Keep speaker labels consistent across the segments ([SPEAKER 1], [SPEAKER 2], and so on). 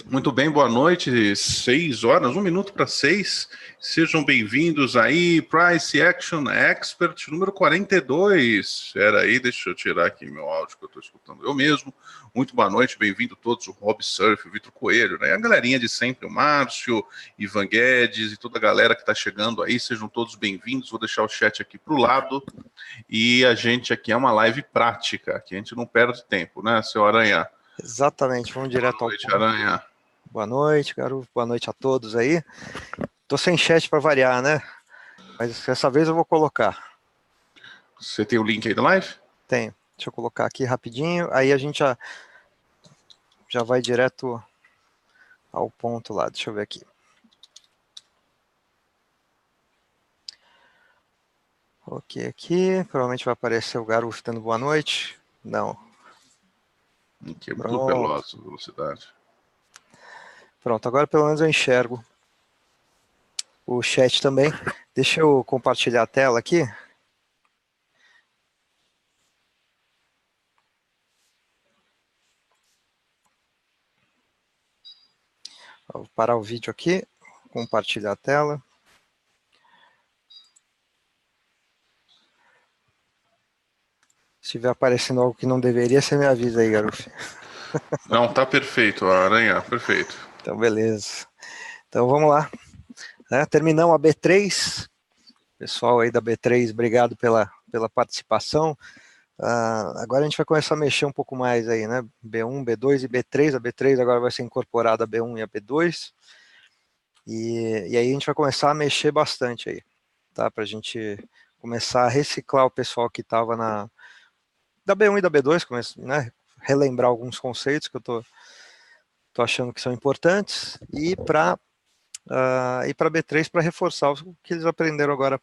[SPEAKER 1] Muito bem, boa noite, 6 horas, 1 minuto para 6. Sejam bem-vindos aí, Price Action Expert número 42. Espera aí, deixa eu tirar aqui meu áudio que eu estou escutando eu mesmo. Muito boa noite, bem-vindo todos, o Rob Surf, o Vitor Coelho, né? A galerinha de sempre, o Márcio, Ivan Guedes e toda a galera que está chegando aí, sejam todos bem-vindos. Vou deixar o chat aqui para o lado. E a gente aqui é uma live prática, que a gente não perde tempo, né, seu Aranha?
[SPEAKER 2] Exatamente, vamos direto ao ponto.
[SPEAKER 1] Boa noite, Aranha.
[SPEAKER 2] Boa noite, garoto. Boa noite a todos aí. Tô sem chat para variar, né? Mas dessa vez eu vou colocar.
[SPEAKER 1] Você tem o link aí da live?
[SPEAKER 2] Tenho. Deixa eu colocar aqui rapidinho. Aí a gente já vai direto ao ponto lá. Deixa eu ver aqui. Ok, aqui. Provavelmente vai aparecer o Garuf dando boa noite. Não.
[SPEAKER 1] Que é muito veloz a velocidade.
[SPEAKER 2] Pronto, agora pelo menos eu enxergo o chat também. Deixa eu compartilhar a tela aqui. Vou parar o vídeo aqui, compartilhar a tela. Se estiver aparecendo algo que não deveria, você me avisa aí, Garuf.
[SPEAKER 1] Não, tá perfeito, Aranha, perfeito.
[SPEAKER 2] Então, beleza. Então, vamos lá. Terminamos a B3. Pessoal aí da B3, obrigado pela participação. Agora a gente vai começar a mexer um pouco mais aí, né? B1, B2 e B3. A B3 agora vai ser incorporada a B1 e a B2. E aí a gente vai começar a mexer bastante aí, tá? Para a gente começar a reciclar o pessoal que estava da B1 e da B2, né? Relembrar alguns conceitos que eu tô achando que são importantes e para B3 para reforçar o que eles aprenderam agora,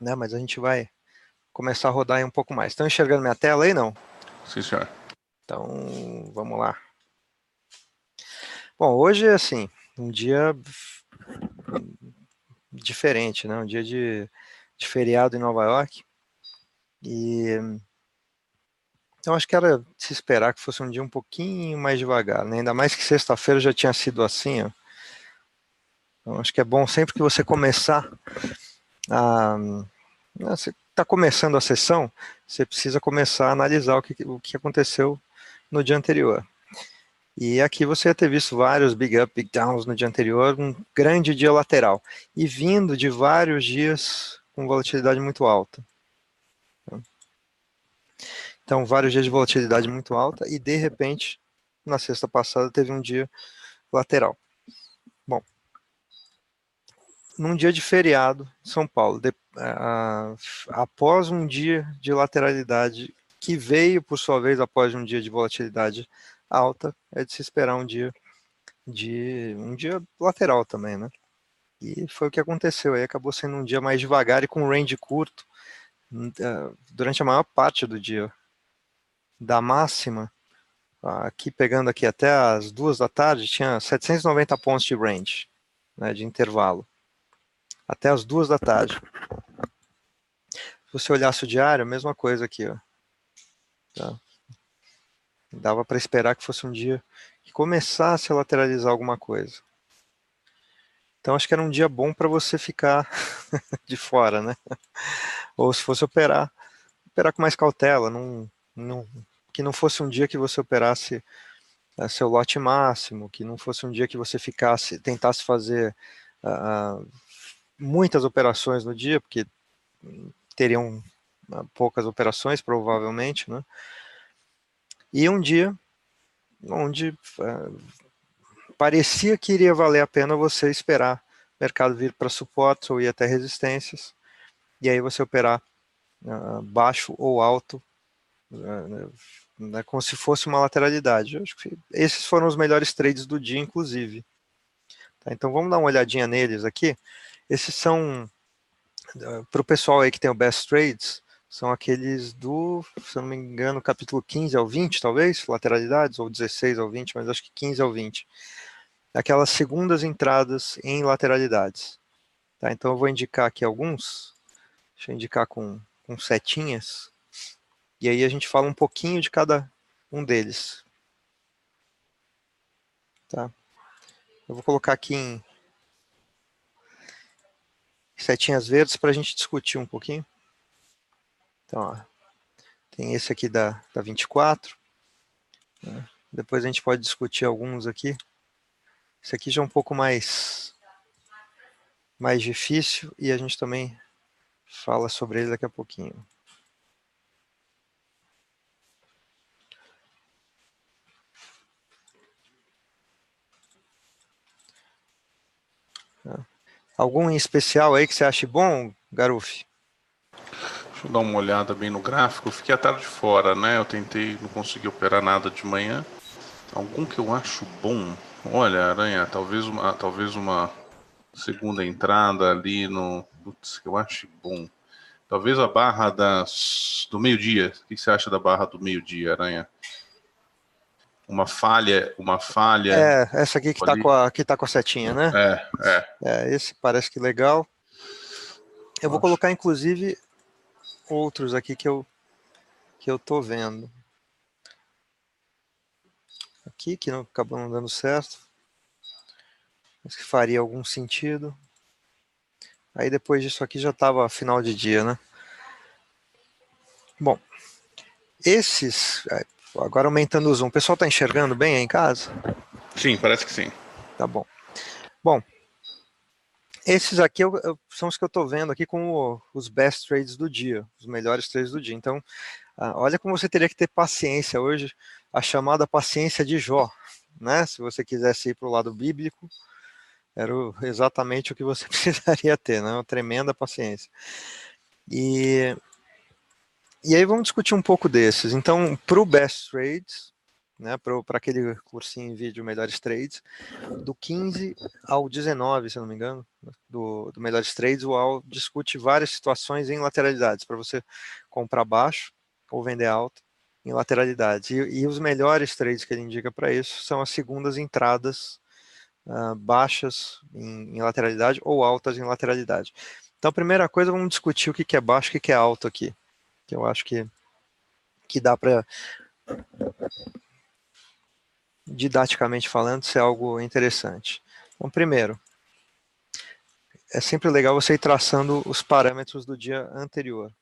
[SPEAKER 2] né? Mas a gente vai começar a rodar aí um pouco mais. Estão enxergando minha tela aí, não?
[SPEAKER 1] Sim, senhor.
[SPEAKER 2] Então, vamos lá. Bom, hoje é assim, um dia diferente, né? Um dia de feriado em Nova York. Então acho que era de se esperar que fosse um dia um pouquinho mais devagar, né? Ainda mais que sexta-feira já tinha sido assim, ó. Então acho que é bom sempre que você começar você está começando a sessão, você precisa começar a analisar o que aconteceu no dia anterior. E aqui você ia ter visto vários big up, big downs no dia anterior, um grande dia lateral. E vindo de vários dias com volatilidade muito alta. Então, vários dias de volatilidade muito alta e, de repente, na sexta passada, teve um dia lateral. Bom, num dia de feriado em São Paulo, após um dia de lateralidade que veio, por sua vez, após um dia de volatilidade alta, é de se esperar um dia lateral também, né? E foi o que aconteceu. Aí acabou sendo um dia mais devagar e com range curto durante a maior parte do dia. Da máxima, aqui pegando aqui até as 2 da tarde, tinha 790 pontos de range, né, de intervalo. Até as 2 da tarde. Se você olhasse o diário, a mesma coisa aqui, ó. Tá? Dava para esperar que fosse um dia que começasse a lateralizar alguma coisa. Então acho que era um dia bom para você ficar de fora, né? Ou se fosse operar com mais cautela, que não fosse um dia que você operasse seu lote máximo, que não fosse um dia que você tentasse fazer muitas operações no dia, porque teriam poucas operações, provavelmente, né? E um dia onde parecia que iria valer a pena você esperar o mercado vir para suportes ou ir até resistências, e aí você operar baixo ou alto, como se fosse uma lateralidade. Eu acho que esses foram os melhores trades do dia, inclusive. Tá, então vamos dar uma olhadinha neles aqui. Esses são, para o pessoal aí que tem o Best Trades, são aqueles se eu não me engano, capítulo 15 ao 20, talvez, lateralidades, ou 16 ao 20, mas acho que 15 ao 20. Aquelas segundas entradas em lateralidades. Tá, então eu vou indicar aqui alguns. Deixa eu indicar com setinhas. E aí a gente fala um pouquinho de cada um deles. Tá? Eu vou colocar aqui em setinhas verdes para a gente discutir um pouquinho. Então, ó, tem esse aqui da 24. Né? Depois a gente pode discutir alguns aqui. Esse aqui já é um pouco mais difícil e a gente também fala sobre ele daqui a pouquinho. Algum em especial aí que você ache bom, Garuf?
[SPEAKER 1] Deixa eu dar uma olhada bem no gráfico. Eu fiquei a tarde fora, né? Eu tentei, não consegui operar nada de manhã. Algum que eu acho bom? Olha, Aranha, talvez uma segunda entrada ali no... Putz, que eu acho bom. Talvez a barra do meio-dia. O que você acha da barra do meio-dia, Aranha? Uma falha.
[SPEAKER 2] Essa aqui que tá com a setinha, né? Esse parece que legal. Eu vou colocar, inclusive, outros aqui que eu tô vendo. Aqui, que não acabou não dando certo. Mas que faria algum sentido. Aí depois disso aqui já estava final de dia, né? Bom, esses... Agora aumentando o zoom. O pessoal está enxergando bem aí em casa?
[SPEAKER 1] Sim, parece que sim.
[SPEAKER 2] Tá bom. Bom, esses aqui são os que eu estou vendo aqui como os best trades do dia, os melhores trades do dia. Então, olha como você teria que ter paciência hoje, a chamada paciência de Jó, né? Se você quisesse ir para o lado bíblico, era exatamente o que você precisaria ter, né? Uma tremenda paciência. E aí vamos discutir um pouco desses. Então, para o best trades, né? Para aquele cursinho em vídeo Melhores Trades, do 15 ao 19, se não me engano, do Melhores Trades, o Al discute várias situações em lateralidades, para você comprar baixo ou vender alto em lateralidades. E os melhores trades que ele indica para isso são as segundas entradas baixas em lateralidade ou altas em lateralidade. Então, a primeira coisa, vamos discutir o que é baixo e o que é alto aqui, que eu acho que dá para, didaticamente falando, ser algo interessante. Então, primeiro, é sempre legal você ir traçando os parâmetros do dia anterior.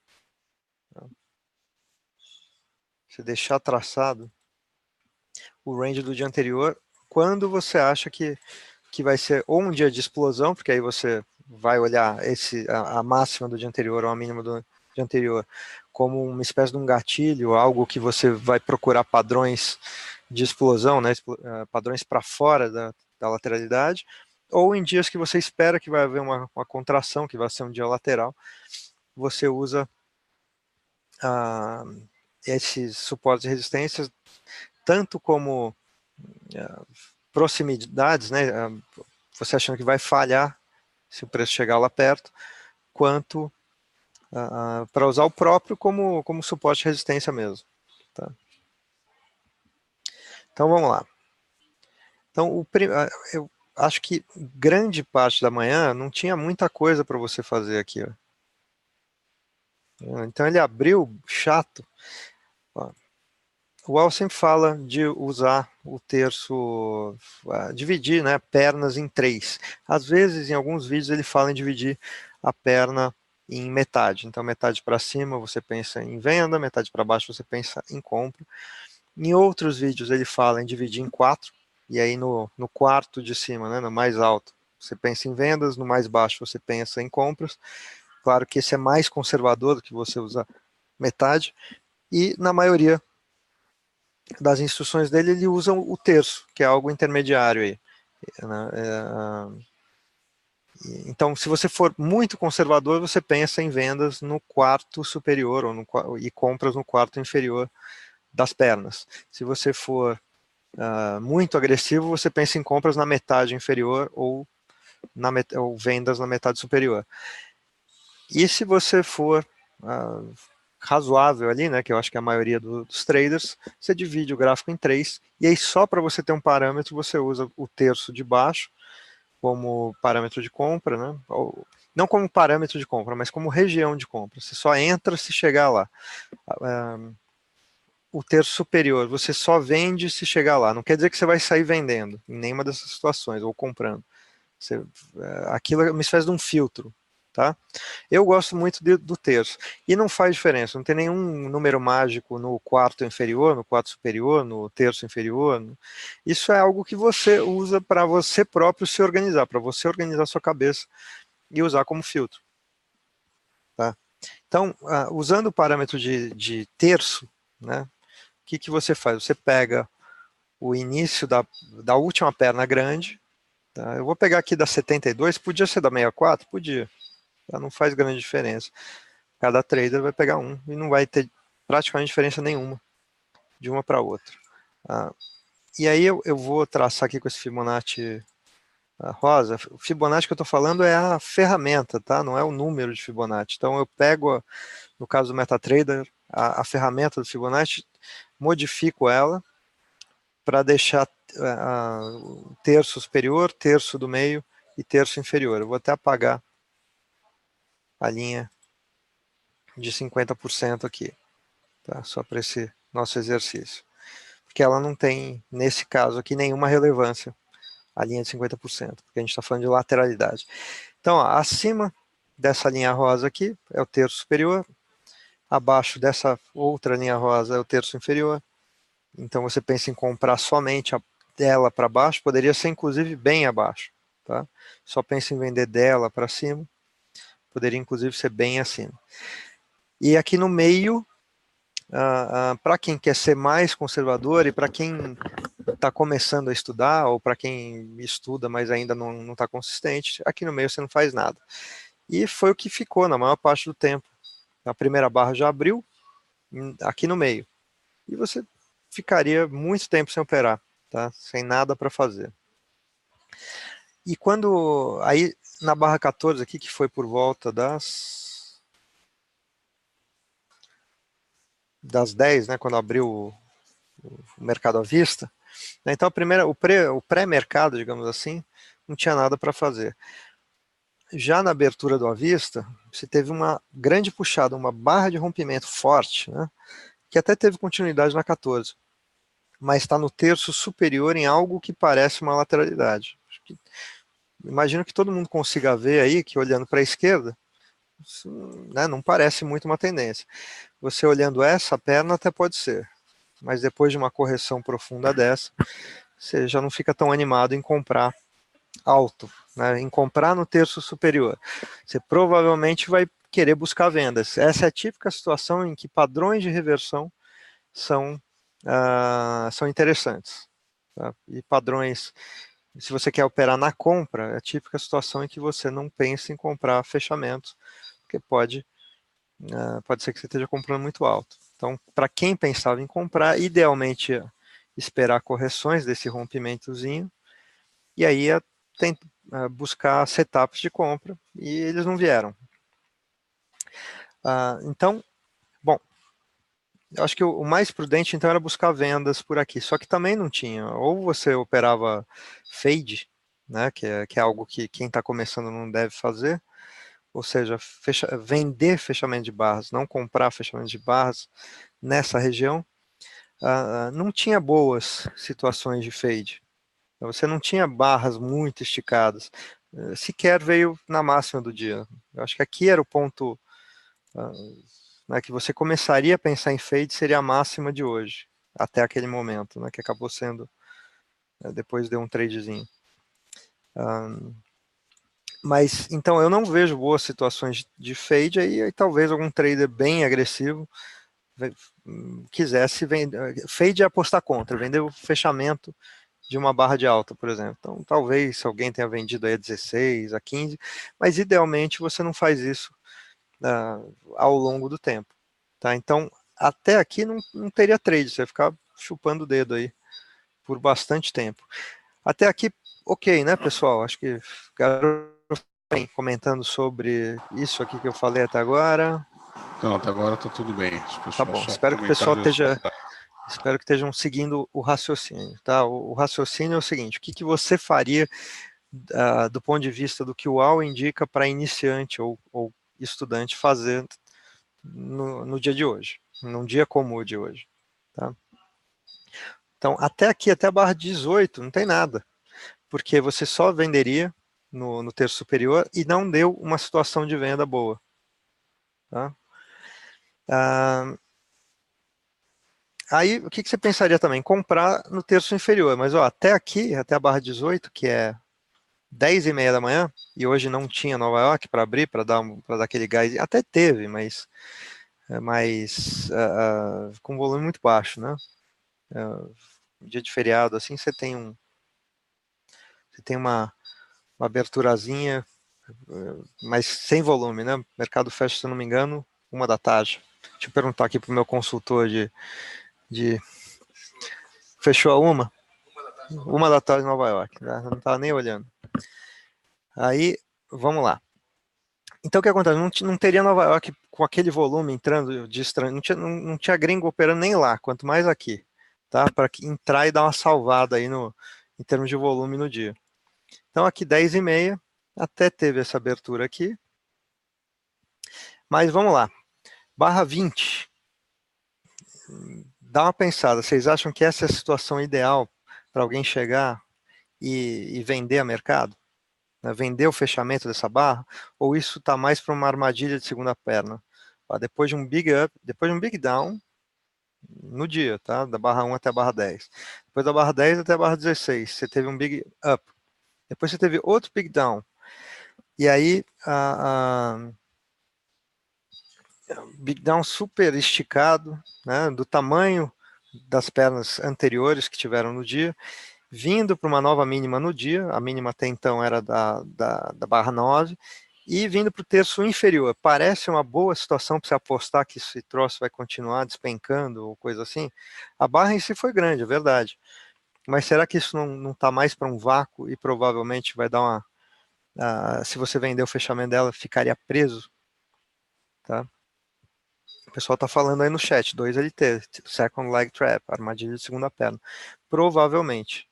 [SPEAKER 2] Você deixar traçado o range do dia anterior quando você acha que vai ser ou um dia de explosão, porque aí você vai olhar a máxima do dia anterior ou a mínima do dia anterior como uma espécie de um gatilho, algo que você vai procurar padrões de explosão, né, padrões para fora da lateralidade, ou em dias que você espera que vai haver uma contração, que vai ser um dia lateral, você usa esses suportes de resistências tanto como proximidades, né, você achando que vai falhar se o preço chegar lá perto, quanto para usar o próprio como suporte de resistência mesmo. Tá? Então vamos lá. Então eu acho que grande parte da manhã não tinha muita coisa para você fazer aqui. Ó. Então ele abriu chato. Ó. O Al sempre fala de usar o terço, dividir, né, pernas em 3. Às vezes, em alguns vídeos, ele fala em dividir a perna em metade. Então, metade para cima você pensa em venda, metade para baixo você pensa em compra. Em outros vídeos, ele fala em dividir em 4. E aí, no quarto de cima, né, no mais alto, você pensa em vendas, no mais baixo você pensa em compras. Claro que esse é mais conservador do que você usar metade. E, na maioria das instruções dele, ele usa o terço, que é algo intermediário aí. Né? Então, se você for muito conservador, você pensa em vendas no quarto superior e compras no quarto inferior das pernas. Se você for muito agressivo, você pensa em compras na metade inferior ou vendas na metade superior. E se você for razoável ali, né, que eu acho que é a maioria dos traders, você divide o gráfico em 3, e aí só para você ter um parâmetro, você usa o terço de baixo como parâmetro de compra, né, ou, não como parâmetro de compra, mas como região de compra. Você só entra se chegar lá. o terço superior, você só vende se chegar lá. Não quer dizer que você vai sair vendendo em nenhuma dessas situações, ou comprando. Aquilo é uma espécie de um filtro, tá? Eu gosto muito do terço. E não faz diferença, não tem nenhum número mágico no quarto inferior, no quarto superior, no terço inferior. Isso é algo que você usa para você próprio se organizar, para você organizar a sua cabeça e usar como filtro. Tá? Então, usando o parâmetro de terço, né, o que você faz? Você pega o início da última perna grande, tá? Eu vou pegar aqui da 72, podia ser da 64? Podia. Tá? Não faz grande diferença. Cada trader vai pegar um e não vai ter praticamente diferença nenhuma de uma para outra. E aí eu vou traçar aqui com esse Fibonacci rosa. O Fibonacci que eu estou falando é a ferramenta, tá? Não é o número de Fibonacci. Então eu pego, no caso do MetaTrader, a ferramenta do Fibonacci, modifico ela para deixar terço superior, terço do meio e terço inferior. Eu vou até apagar a linha de 50% aqui, tá? Só para esse nosso exercício. Porque ela não tem, nesse caso aqui, nenhuma relevância, a linha de 50%, porque a gente está falando de lateralidade. Então, ó, acima dessa linha rosa aqui é o terço superior, abaixo dessa outra linha rosa é o terço inferior. Então você pensa em comprar somente dela para baixo, poderia ser inclusive bem abaixo, tá? Só pensa em vender dela para cima, poderia inclusive ser bem acima. E aqui no meio, para quem quer ser mais conservador e para quem está começando a estudar, ou para quem estuda, mas ainda não está consistente, aqui no meio você não faz nada. E foi o que ficou na maior parte do tempo. A primeira barra já abriu, aqui no meio. E você ficaria muito tempo sem operar, tá? Sem nada para fazer. E quando, aí na barra 14 aqui, que foi por volta das 10, né, quando abriu o mercado à vista, né, então o pré-mercado, digamos assim, não tinha nada para fazer. Já na abertura do à vista, você teve uma grande puxada, uma barra de rompimento forte, né, que até teve continuidade na 14, mas está no terço superior em algo que parece uma lateralidade. Imagino que todo mundo consiga ver aí, que olhando para a esquerda, isso, né, não parece muito uma tendência. Você olhando essa perna até pode ser, mas depois de uma correção profunda dessa, você já não fica tão animado em comprar alto, né, em comprar no terço superior. Você provavelmente vai querer buscar vendas. Essa é a típica situação em que padrões de reversão são interessantes. Tá? E padrões, se você quer operar na compra, é a típica situação em que você não pensa em comprar fechamentos, porque pode ser que você esteja comprando muito alto. Então, para quem pensava em comprar, idealmente esperar correções desse rompimentozinho, e aí buscar setups de compra, e eles não vieram. Então, bom, eu acho que o mais prudente então era buscar vendas por aqui, só que também não tinha. Ou você operava fade, né, que é algo que quem está começando não deve fazer, ou seja, vender fechamento de barras, não comprar fechamento de barras nessa região. Não tinha boas situações de fade. Você não tinha barras muito esticadas. Sequer veio na máxima do dia. Eu acho que aqui era o ponto né, que você começaria a pensar em fade, seria a máxima de hoje, até aquele momento, né, que acabou sendo, depois deu um tradezinho. Mas, então, eu não vejo boas situações de fade, aí talvez algum trader bem agressivo quisesse vender. Fade é apostar contra, vender o fechamento de uma barra de alta, por exemplo. Então, talvez alguém tenha vendido aí a 16, a 15, mas idealmente você não faz isso ao longo do tempo. Tá? Então, até aqui não teria trade, você vai ficar chupando o dedo aí por bastante tempo. Até aqui, ok, né, pessoal? Acho que comentando sobre isso aqui que eu falei até agora.
[SPEAKER 1] Não, até agora tá tudo bem.
[SPEAKER 2] Tá bom, espero que o pessoal estejam seguindo o raciocínio, tá? O raciocínio é o seguinte: o que você faria do ponto de vista do que o UAU indica para iniciante ou estudante fazer no dia de hoje, num dia como o de hoje? tá? Então, até aqui, até a barra 18, não tem nada, porque você só venderia no terço superior e não deu uma situação de venda boa, tá? Aí, o que você pensaria também? Comprar no terço inferior, mas ó, até aqui, até a barra 18, que é 10h30 da manhã, e hoje não tinha Nova York para abrir, para dar aquele gás, até teve, mas com volume muito baixo, né? Dia de feriado, assim, você tem uma aberturazinha, mas sem volume, né? O mercado fecha, se eu não me engano, 1 da tarde. Deixa eu perguntar aqui pro meu consultor de... Fechou a 1? 1 da tarde em Nova York, né? Não estava nem olhando. Aí, vamos lá. Então, o que acontece? Não teria Nova York com aquele volume entrando de estranho, não tinha gringo operando nem lá, quanto mais aqui, tá? Para entrar e dar uma salvada aí em termos de volume no dia. Então, aqui 10h30, até teve essa abertura aqui. Mas vamos lá. Barra 20. Dá uma pensada. Vocês acham que essa é a situação ideal para alguém chegar e vender a mercado? Vender o fechamento dessa barra? Ou isso está mais para uma armadilha de segunda perna? Depois de um big up, depois de um big down no dia, tá? Da barra 1 até a barra 10. Depois da barra 10 até a barra 16, você teve um big up. Depois você teve outro big down. E aí, big down super esticado, né? Do tamanho das pernas anteriores que tiveram no dia, vindo para uma nova mínima no dia, a mínima até então era da barra 9, e vindo para o terço inferior. Parece uma boa situação para você apostar que esse troço vai continuar despencando ou coisa assim. A barra em si foi grande, é verdade. Mas será que isso não está mais para um vácuo e provavelmente vai dar uma... se você vender o fechamento dela, ficaria preso? Tá? O pessoal está falando aí no chat, 2LT, Second Leg Trap, armadilha de segunda perna. Provavelmente.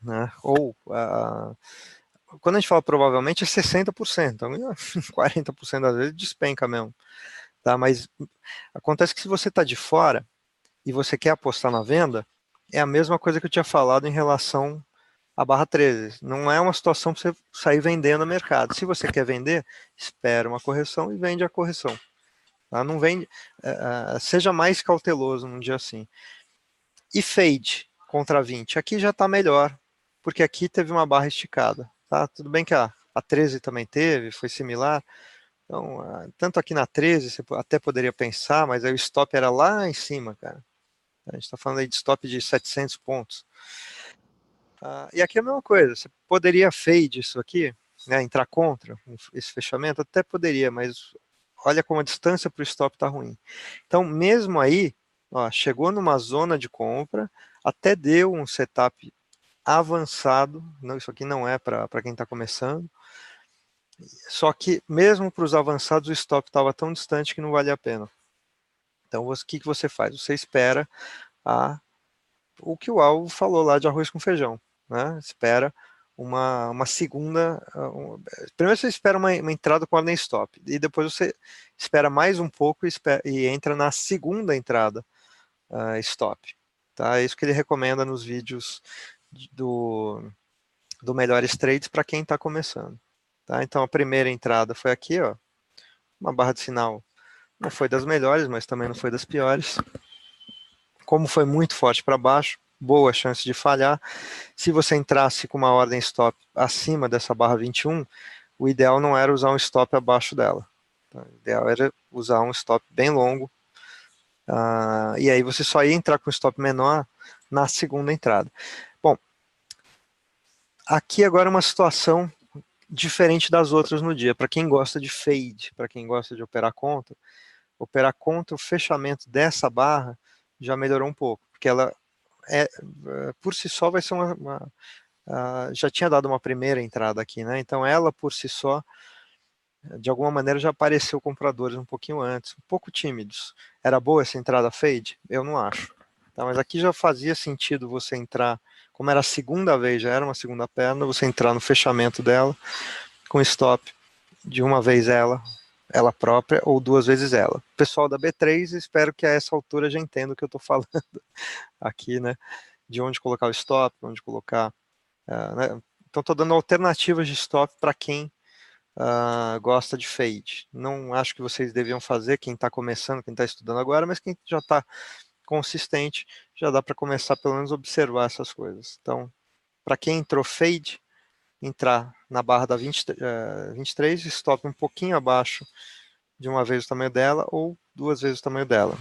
[SPEAKER 2] Né? Ou, quando a gente fala provavelmente, é 60%. Então, 40% das vezes despenca mesmo. Tá? Mas acontece que se você está de fora e você quer apostar na venda, é a mesma coisa que eu tinha falado em relação à barra 13. Não é uma situação para você sair vendendo no mercado. Se você quer vender, espera uma correção e vende a correção. Tá? Não vende, seja mais cauteloso num dia assim. E fade contra 20. Aqui já está melhor, porque aqui teve uma barra esticada. Tá? Tudo bem que a 13 também teve, foi similar. Então, tanto aqui na 13, você até poderia pensar, mas aí o stop era lá em cima, cara. A gente está falando aí de stop de 700 pontos. E aqui é a mesma coisa, você poderia fade isso aqui, né, entrar contra esse fechamento? Até poderia, mas olha como a distância para o stop está ruim. Então, mesmo aí, ó, chegou numa zona de compra, até deu um setup avançado, não, isso aqui não é para quem está começando, só que mesmo para os avançados o stop estava tão distante que não valia a pena. Então, o que você faz? Você espera o que o Al falou lá de arroz com feijão, né? Espera uma segunda... primeiro você espera uma entrada com ordem stop, e depois você espera mais um pouco e entra na segunda entrada stop. Tá? É isso que ele recomenda nos vídeos do Melhores Trades para quem está começando. Tá? Então a primeira entrada foi aqui, ó, uma barra de sinal. Não foi das melhores, mas também não foi das piores. Como foi muito forte para baixo, boa chance de falhar. Se você entrasse com uma ordem stop acima dessa barra 21, o ideal não era usar um stop abaixo dela. Tá? O ideal era usar um stop bem longo. E aí você só ia entrar com um stop menor na segunda entrada. Bom, aqui agora uma situação diferente das outras no dia. Para quem gosta de fade, para quem gosta de operar contra o fechamento dessa barra já melhorou um pouco, porque ela por si só vai ser já tinha dado uma primeira entrada aqui, né? Então ela por si só, de alguma maneira, já apareceu compradores um pouquinho antes, um pouco tímidos. Era boa essa entrada fade? Eu não acho. Tá? Mas aqui já fazia sentido você entrar, como era a segunda vez, já era uma segunda perna, você entrar no fechamento dela com stop de uma vez ela, ela própria ou 2 vezes ela. Pessoal da B3, espero que a essa altura já entenda o que eu estou falando aqui, né? De onde colocar o stop, onde colocar... né? Então, estou dando alternativas de stop para quem gosta de fade. Não acho que vocês deviam fazer, quem está começando, quem está estudando agora, mas quem já está consistente, já dá para começar pelo menos a observar essas coisas. Então, para quem entrou fade, entrar na barra da 23, stop um pouquinho abaixo de uma vez o tamanho dela ou 2 vezes o tamanho dela.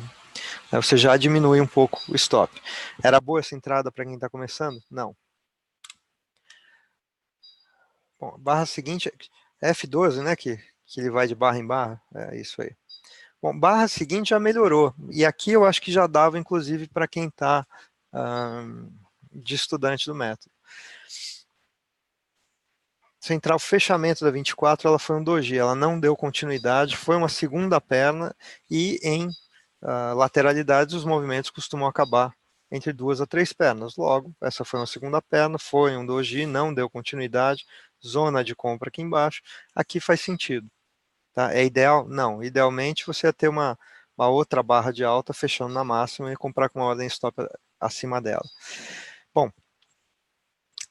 [SPEAKER 2] Aí você já diminui um pouco o stop. Era boa essa entrada para quem está começando? Não. Bom, barra seguinte, F12, né, que ele vai de barra em barra, é isso aí. Bom, barra seguinte já melhorou, e aqui eu acho que já dava, inclusive, para quem está de estudante do método. Central fechamento da 24, ela foi um doji, ela não deu continuidade, foi uma segunda perna, e em lateralidades os movimentos costumam acabar entre 2 a 3 pernas. Logo, essa foi uma segunda perna, foi um doji, não deu continuidade, zona de compra aqui embaixo, aqui faz sentido. Tá? É ideal? Não. Idealmente você ia ter uma outra barra de alta fechando na máxima e comprar com uma ordem stop acima dela. Bom,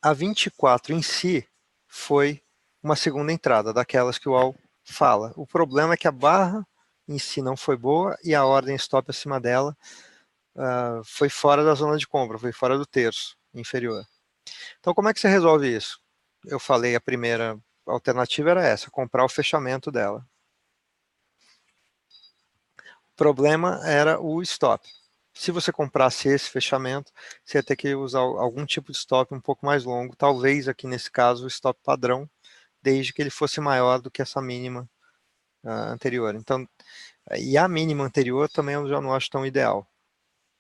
[SPEAKER 2] a 24 em si foi uma segunda entrada, daquelas que o Al fala. O problema é que a barra em si não foi boa e a ordem stop acima dela foi fora da zona de compra, foi fora do terço inferior. Então, como é que você resolve isso? Eu falei, a primeira alternativa era essa, comprar o fechamento dela. O problema era o stop. Se você comprasse esse fechamento, você ia ter que usar algum tipo de stop um pouco mais longo, talvez aqui nesse caso o stop padrão, desde que ele fosse maior do que essa mínima anterior. Então, e a mínima anterior também eu já não acho tão ideal.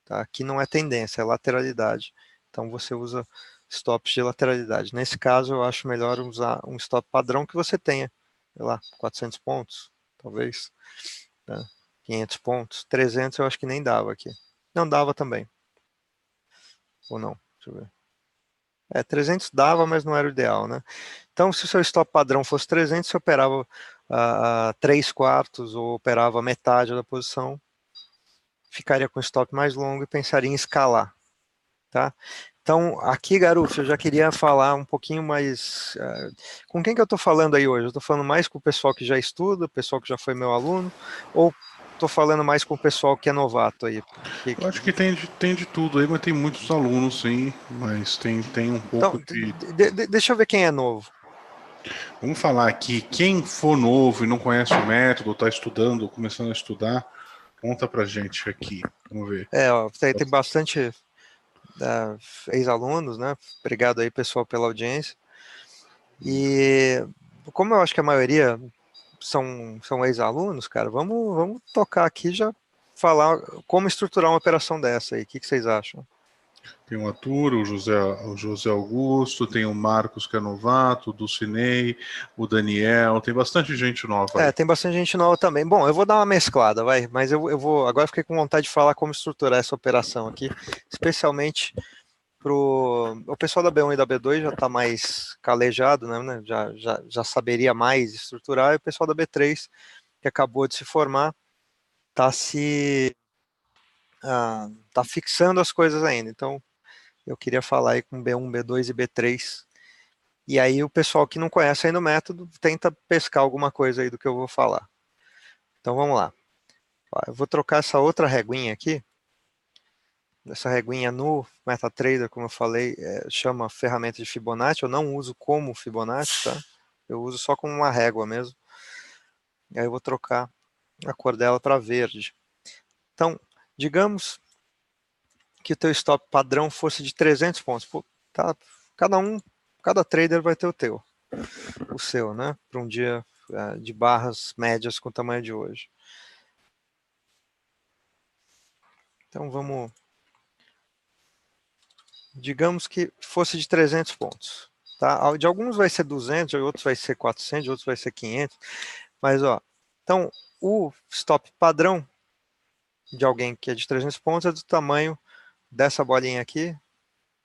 [SPEAKER 2] Tá? Aqui não é tendência, é lateralidade. Então você usa stops de lateralidade. Nesse caso, eu acho melhor usar um stop padrão que você tenha, sei lá, 400 pontos, talvez, tá? 500 pontos, 300 eu acho que nem dava aqui. Não dava também. Ou não, deixa eu ver. 300 dava, mas não era o ideal, né? Então, se o seu stop padrão fosse 300, você operava 3 quartos ou operava metade da posição, ficaria com o stop mais longo e pensaria em escalar, tá? Então, aqui, Garuf, eu já queria falar um pouquinho mais... com quem que eu estou falando aí hoje? Eu estou falando mais com o pessoal que já estuda, o pessoal que já foi meu aluno, ou estou falando mais com o pessoal que é novato aí?
[SPEAKER 1] Eu acho que tem de tudo aí, mas tem muitos alunos, sim, mas tem um pouco
[SPEAKER 2] Então,
[SPEAKER 1] de...
[SPEAKER 2] deixa eu ver quem é novo.
[SPEAKER 1] Vamos falar aqui, quem for novo e não conhece o método, está estudando, começando a estudar, conta pra gente aqui, vamos ver.
[SPEAKER 2] Ó, tem bastante ex-alunos, né? Obrigado aí, pessoal, pela audiência. E como eu acho que a maioria são ex-alunos, cara, vamos tocar aqui e já falar como estruturar uma operação dessa aí. O que vocês acham?
[SPEAKER 1] Tem o Arthur, o José Augusto, tem o Marcos, que é novato, o Dulcinei, o Daniel, tem bastante gente nova aí.
[SPEAKER 2] Tem bastante gente nova também. Bom, eu vou dar uma mesclada, vai, mas eu vou. Agora fiquei com vontade de falar como estruturar essa operação aqui, especialmente o pessoal da B1 e da B2 já está mais calejado, né? Já saberia mais estruturar, e o pessoal da B3, que acabou de se formar, tá fixando as coisas ainda. Então, eu queria falar aí com B1, B2 e B3. E aí o pessoal que não conhece ainda o método tenta pescar alguma coisa aí do que eu vou falar. Então vamos lá. Eu vou trocar essa outra reguinha aqui. Essa reguinha no MetaTrader, como eu falei, chama ferramenta de Fibonacci. Eu não uso como Fibonacci, tá? Eu uso só como uma régua mesmo. E aí eu vou trocar a cor dela para verde. Então, digamos que o teu stop padrão fosse de 300 pontos. Pô, tá, cada trader vai ter o seu, né? Para um dia de barras médias com o tamanho de hoje. Então vamos, digamos que fosse de 300 pontos. Tá? De alguns vai ser 200, de outros vai ser 400, de outros vai ser 500. Mas, ó, então o stop padrão de alguém que é de 300 pontos é do tamanho dessa bolinha aqui,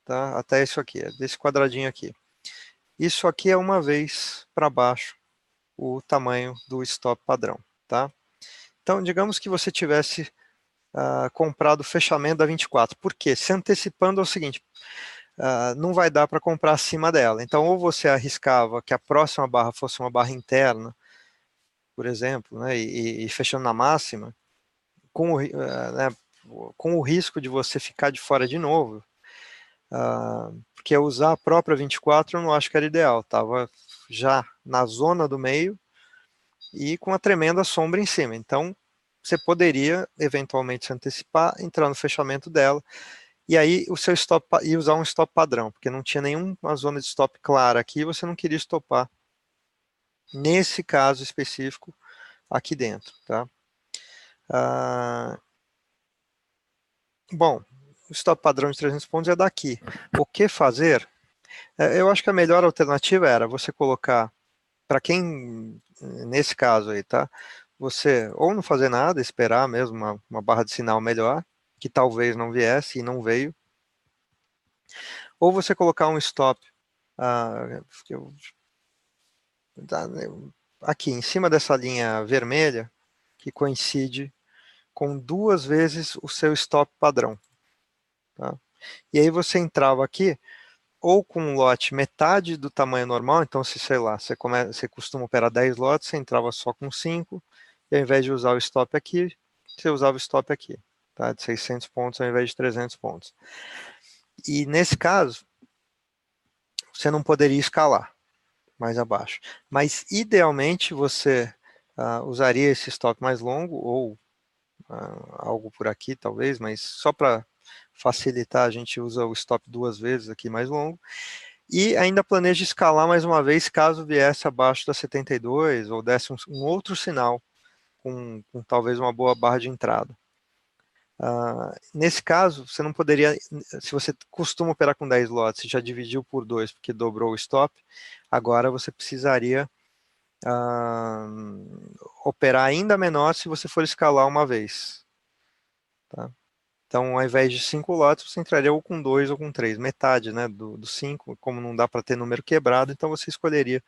[SPEAKER 2] tá? Até isso aqui, desse quadradinho aqui. Isso aqui é uma vez para baixo o tamanho do stop padrão. tá? Então, digamos que você tivesse comprado o fechamento da 24. Por quê? Se antecipando é o seguinte, não vai dar para comprar acima dela. Então, ou você arriscava que a próxima barra fosse uma barra interna, por exemplo, né, e fechando na máxima, né, com o risco de você ficar de fora de novo, porque usar a própria 24 eu não acho que era ideal, estava já na zona do meio e com uma tremenda sombra em cima. Então, você poderia eventualmente se antecipar, entrar no fechamento dela, e aí o seu stop e usar um stop padrão, porque não tinha nenhuma zona de stop clara aqui, você não queria estopar nesse caso específico aqui dentro, tá? Bom, o stop padrão de 300 pontos é daqui. O que fazer? Eu acho que a melhor alternativa era você colocar, para quem, nesse caso aí, tá? Você ou não fazer nada, esperar mesmo uma barra de sinal melhor, que talvez não viesse e não veio, ou você colocar um stop aqui em cima dessa linha vermelha, que coincide com 2 vezes o seu stop padrão. Tá? E aí você entrava aqui, ou com um lote metade do tamanho normal, então se, sei lá, você costuma operar 10 lotes, você entrava só com 5, e ao invés de usar o stop aqui, você usava o stop aqui, tá? De 600 pontos ao invés de 300 pontos. E nesse caso, você não poderia escalar mais abaixo. Mas, idealmente, você usaria esse stop mais longo, ou algo por aqui, talvez, mas só para facilitar, a gente usa o stop 2 vezes aqui mais longo. E ainda planeja escalar mais uma vez, caso viesse abaixo da 72, ou desse um outro sinal, com talvez uma boa barra de entrada. Nesse caso, você não poderia, se você costuma operar com 10 lotes e já dividiu por 2 porque dobrou o stop, agora você precisaria operar ainda menor se você for escalar uma vez. Tá? Então, ao invés de 5 lotes, você entraria ou com 2 ou com 3, metade, né, do 5, como não dá para ter número quebrado, então você escolheria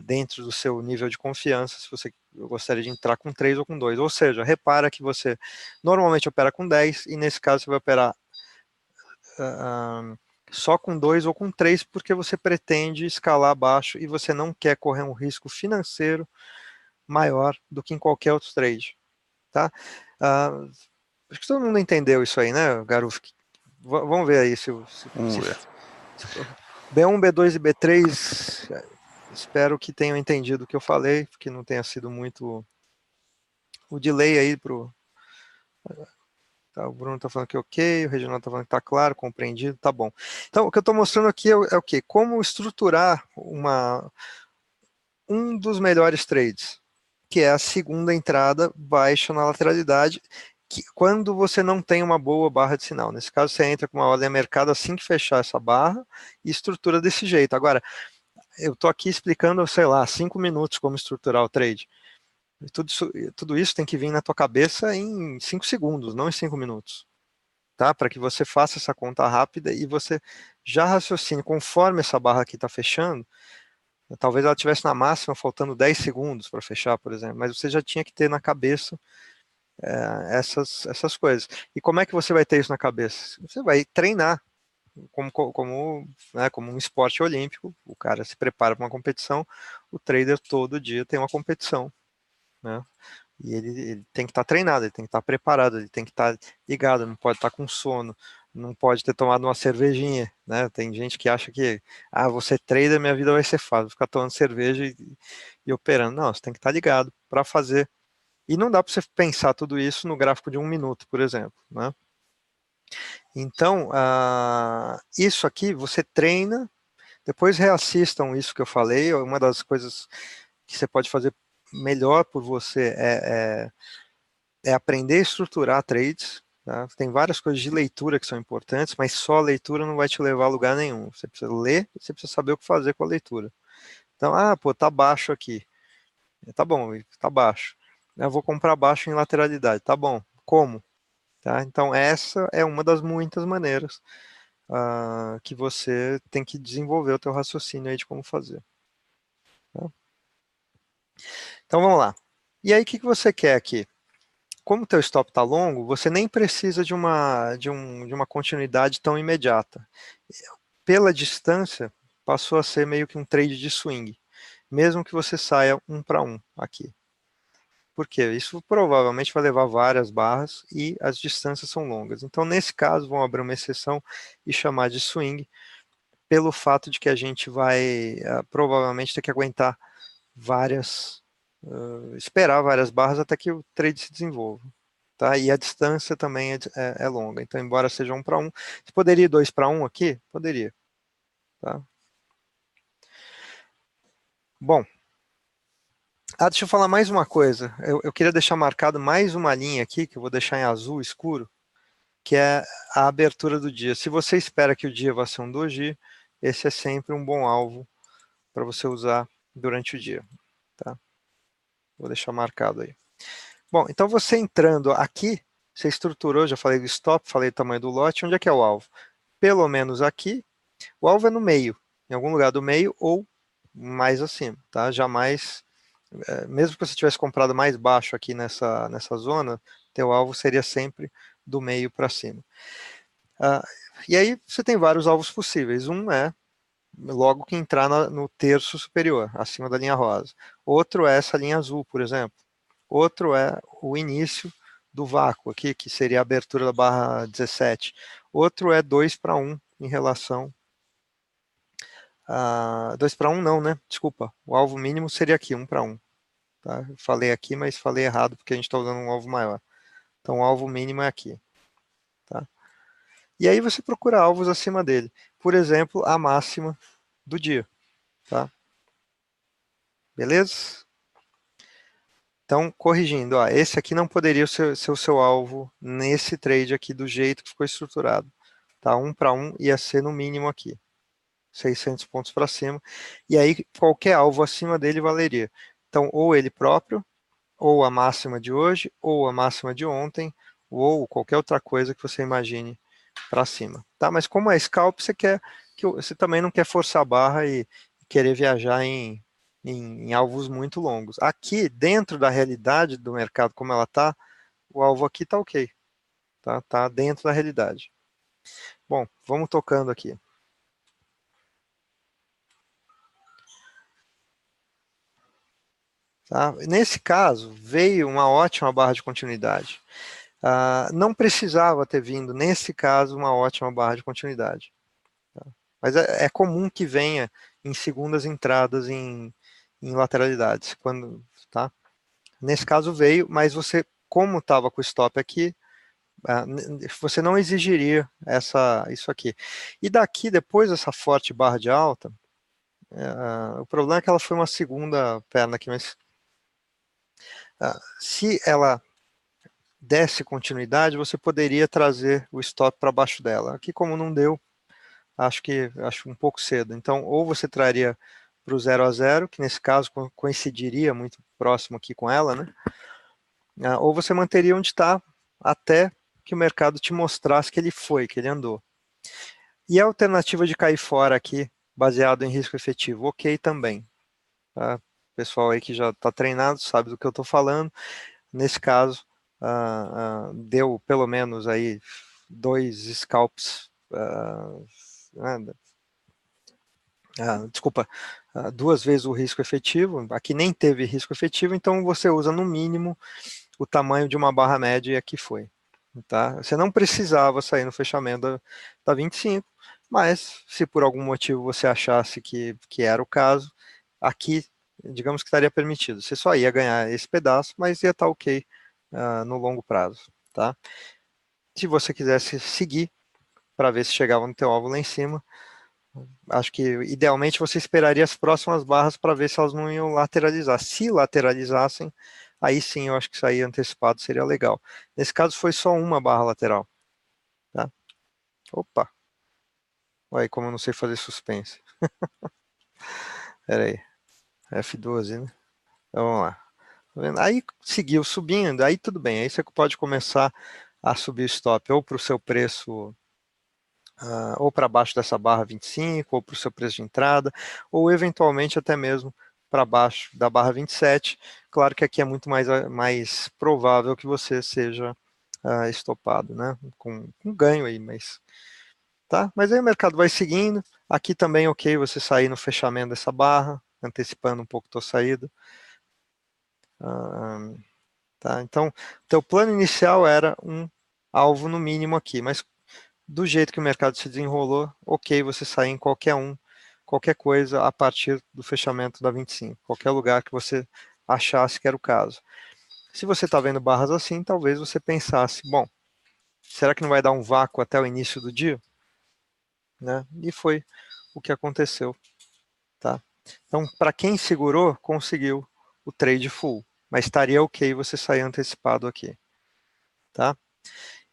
[SPEAKER 2] dentro do seu nível de confiança, se você gostaria de entrar com 3 ou com 2. Ou seja, repara que você normalmente opera com 10 e nesse caso você vai operar só com 2 ou com 3 porque você pretende escalar abaixo e você não quer correr um risco financeiro maior do que em qualquer outro trade. Tá? Acho que todo mundo entendeu isso aí, né, Garuf? Vamos ver aí se
[SPEAKER 1] Vamos ver.
[SPEAKER 2] B1, B2 e B3, espero que tenham entendido o que eu falei, que não tenha sido muito o delay aí pro... Tá, o Bruno está falando que ok, o Reginaldo está falando que está claro, compreendido, tá bom. Então, o que eu estou mostrando aqui é o quê? Como estruturar um dos melhores trades, que é a segunda entrada baixa na lateralidade, que, quando você não tem uma boa barra de sinal. Nesse caso, você entra com uma ordem a mercado assim que fechar essa barra e estrutura desse jeito. Agora, eu estou aqui explicando, sei lá, 5 minutos como estruturar o trade. Tudo isso tem que vir na tua cabeça em 5 segundos, não em 5 minutos. Tá? Para que você faça essa conta rápida e você já raciocine conforme essa barra aqui está fechando. Talvez ela estivesse na máxima, faltando 10 segundos para fechar, por exemplo, mas você já tinha que ter na cabeça essas coisas. E como é que você vai ter isso na cabeça? Você vai treinar, como um esporte olímpico, o cara se prepara para uma competição, o trader todo dia tem uma competição, né? E ele tem que estar treinado, ele tem que estar preparado, ele tem que estar ligado, não pode estar com sono, não pode ter tomado uma cervejinha, né? Tem gente que acha que, você trader, minha vida vai ser fácil, vou ficar tomando cerveja e operando. Não, você tem que estar ligado para fazer. E não dá para você pensar tudo isso no gráfico de 1 minuto, por exemplo, né? Então, isso aqui você treina, depois reassistam isso que eu falei, uma das coisas que você pode fazer melhor por você é aprender a estruturar trades. Tá? Tem várias coisas de leitura que são importantes, mas só a leitura não vai te levar a lugar nenhum. Você precisa ler, você precisa saber o que fazer com a leitura. Então, tá baixo aqui. Tá bom, tá baixo. Eu vou comprar baixo em lateralidade. Tá bom. Como? Tá? Então, essa é uma das muitas maneiras que você tem que desenvolver o teu raciocínio aí de como fazer. Tá? Então, vamos lá. E aí, o que você quer aqui? Como o teu stop está longo, você nem precisa de uma continuidade tão imediata. Pela distância, passou a ser meio que um trade de swing, mesmo que você saia 1 para 1 aqui. Por quê? Isso provavelmente vai levar várias barras e as distâncias são longas. Então, nesse caso, vão abrir uma exceção e chamar de swing, pelo fato de que a gente vai provavelmente ter que aguentar esperar várias barras até que o trade se desenvolva. Tá? E a distância também é longa. Então, embora seja 1 para 1, você poderia ir 2 para 1 aqui? Poderia. Tá? Bom, deixa eu falar mais uma coisa. Eu queria deixar marcado mais uma linha aqui, que eu vou deixar em azul escuro, que é a abertura do dia. Se você espera que o dia vá ser um doji, esse é sempre um bom alvo para você usar durante o dia. Tá? Vou deixar marcado aí. Bom, então você entrando aqui, você estruturou, já falei do stop, falei do tamanho do lote, onde é que é o alvo? Pelo menos aqui, o alvo é no meio, em algum lugar do meio ou mais acima, tá? Jamais, mesmo que você tivesse comprado mais baixo aqui nessa zona, teu alvo seria sempre do meio para cima. E aí você tem vários alvos possíveis. Um é logo que entrar no terço superior, acima da linha rosa. Outro é essa linha azul, por exemplo. Outro é o início do vácuo aqui, que seria a abertura da barra 17. Outro é 2 para 1 em relação a 2 para 1 não, né? Desculpa. O alvo mínimo seria aqui, 1 para 1. Tá? Eu falei aqui, mas falei errado porque a gente está usando um alvo maior. Então o alvo mínimo é aqui. Tá? E aí você procura alvos acima dele. Por exemplo, a máxima do dia. Tá? Beleza? Então, corrigindo, ó, esse aqui não poderia ser o seu alvo nesse trade aqui do jeito que ficou estruturado. Tá? 1 para 1 ia ser no mínimo aqui. 600 pontos para cima. E aí qualquer alvo acima dele valeria. Então, ou ele próprio, ou a máxima de hoje, ou a máxima de ontem, ou qualquer outra coisa que você imagine para cima. Tá? Mas como é scalp, você também não quer forçar a barra e querer viajar em alvos muito longos. Aqui, dentro da realidade do mercado como ela está, o alvo aqui está ok. Tá dentro da realidade. Bom, vamos tocando aqui. Tá? Nesse caso, veio uma ótima barra de continuidade. Não precisava ter vindo, nesse caso, uma ótima barra de continuidade. Tá? Mas é comum que venha em segundas entradas em lateralidades. Tá? Nesse caso veio, mas você, como estava com o stop aqui, você não exigiria isso aqui. E daqui, depois dessa forte barra de alta, o problema é que ela foi uma segunda perna aqui, mas se ela desse continuidade, você poderia trazer o stop para baixo dela. Aqui, como não deu, acho um pouco cedo. Então, ou você traria para o 0 a 0, que nesse caso coincidiria muito próximo aqui com ela, né? Ou você manteria onde está até que o mercado te mostrasse que ele andou. E a alternativa de cair fora aqui, baseado em risco efetivo, ok também. Tá? Pessoal aí que já está treinado sabe do que eu estou falando. Nesse caso, deu pelo menos aí 2 scalps, desculpa, 2 vezes o risco efetivo. Aqui nem teve risco efetivo, então você usa no mínimo o tamanho de uma barra média e aqui foi. Tá? Você não precisava sair no fechamento da 25, mas se por algum motivo você achasse que era o caso, aqui, digamos que estaria permitido. Você só ia ganhar esse pedaço, mas ia estar ok no longo prazo. Tá? Se você quisesse seguir para ver se chegava no teu alvo lá em cima, acho que idealmente você esperaria as próximas barras para ver se elas não iam lateralizar. Se lateralizassem, aí sim eu acho que sair antecipado seria legal. Nesse caso foi só uma barra lateral. Tá? Opa! Olha aí como eu não sei fazer suspense. Pera aí. F12, né? Então, vamos lá. Tá vendo? Aí seguiu subindo, aí tudo bem. Aí você pode começar a subir o stop ou para o seu preço, ou para baixo dessa barra 25, ou para o seu preço de entrada, ou eventualmente até mesmo para baixo da barra 27. Claro que aqui é muito mais provável que você seja estopado, né? Com ganho aí, mas... Tá? Mas aí o mercado vai seguindo. Aqui também ok você sair no fechamento dessa barra, antecipando um pouco a tua saída. Tá? Então, teu plano inicial era um alvo no mínimo aqui, mas do jeito que o mercado se desenrolou, ok você sair em qualquer coisa a partir do fechamento da 25, qualquer lugar que você achasse que era o caso. Se você está vendo barras assim, talvez você pensasse, bom, será que não vai dar um vácuo até o início do dia? Né? E foi o que aconteceu. Tá? Então, para quem segurou, conseguiu o trade full, mas estaria ok você sair antecipado aqui. Tá?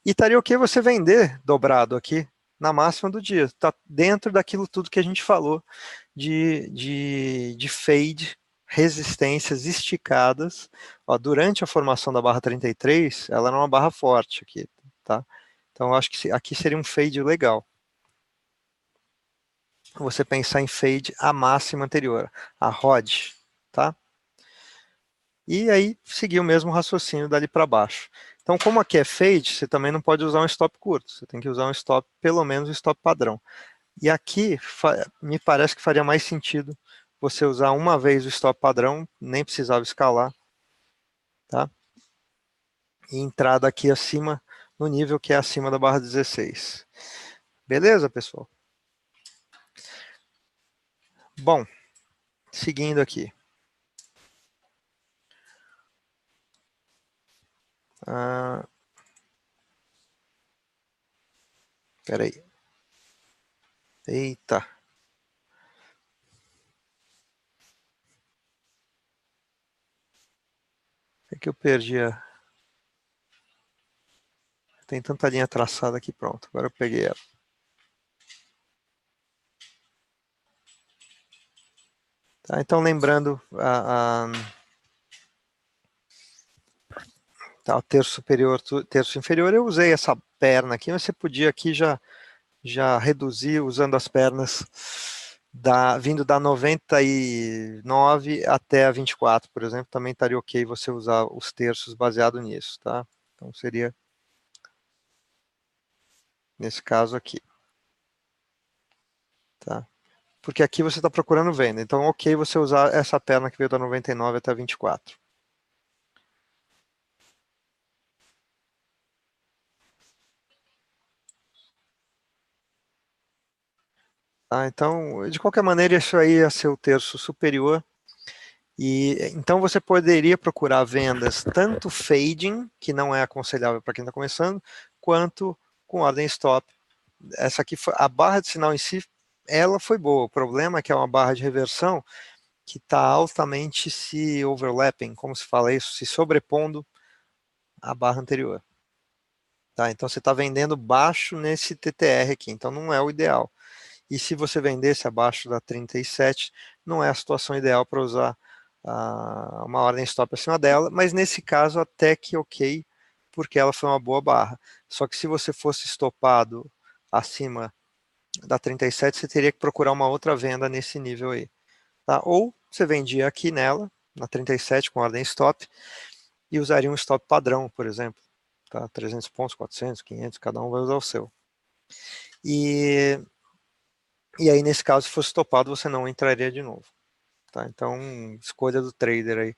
[SPEAKER 2] E estaria ok você vender dobrado aqui na máxima do dia. Está dentro daquilo tudo que a gente falou de fade, resistências esticadas. Ó, durante a formação da barra 33, ela era uma barra forte aqui. Tá? Então, eu acho que aqui seria um fade legal. Você pensar em fade a máxima anterior, a ROD. Tá? E aí seguir o mesmo raciocínio dali para baixo. Então, como aqui é fade, você também não pode usar um stop curto. Você tem que usar um stop, pelo menos um stop padrão. E aqui, me parece que faria mais sentido você usar uma vez o stop padrão, nem precisava escalar, tá? E entrar daqui acima, no nível que é acima da barra 16. Beleza, pessoal? Bom, seguindo aqui. Espera aí. Eita. É que eu perdi a... Tem tanta linha traçada aqui, pronto. Agora eu peguei ela. Tá, então, lembrando, tá, o terço superior, terço inferior, eu usei essa perna aqui, mas você podia aqui já reduzir usando as pernas vindo da 99 até a 24, por exemplo, também estaria ok você usar os terços baseado nisso, tá? Então seria nesse caso aqui, tá? Porque aqui você está procurando venda, então ok você usar essa perna que veio da 99 até a 24. Tá? Então, de qualquer maneira, isso aí ia ser o terço superior. E então você poderia procurar vendas tanto fading, que não é aconselhável para quem está começando, quanto com ordem stop. Essa aqui foi a barra de sinal em si, ela foi boa. O problema é que é uma barra de reversão que está altamente se overlapping, como se fala isso, se sobrepondo à barra anterior. Tá? Então você está vendendo baixo nesse TTR aqui, então não é o ideal. E se você vendesse abaixo da 37, não é a situação ideal para usar uma ordem stop acima dela, mas nesse caso até que ok, porque ela foi uma boa barra. Só que se você fosse estopado acima da 37, você teria que procurar uma outra venda nesse nível aí. Tá? Ou você vendia aqui nela, na 37 com ordem stop, e usaria um stop padrão, por exemplo. Tá? 300 pontos, 400, 500, cada um vai usar o seu. E aí, nesse caso, se fosse estopado, você não entraria de novo. Tá? Então, escolha do trader aí.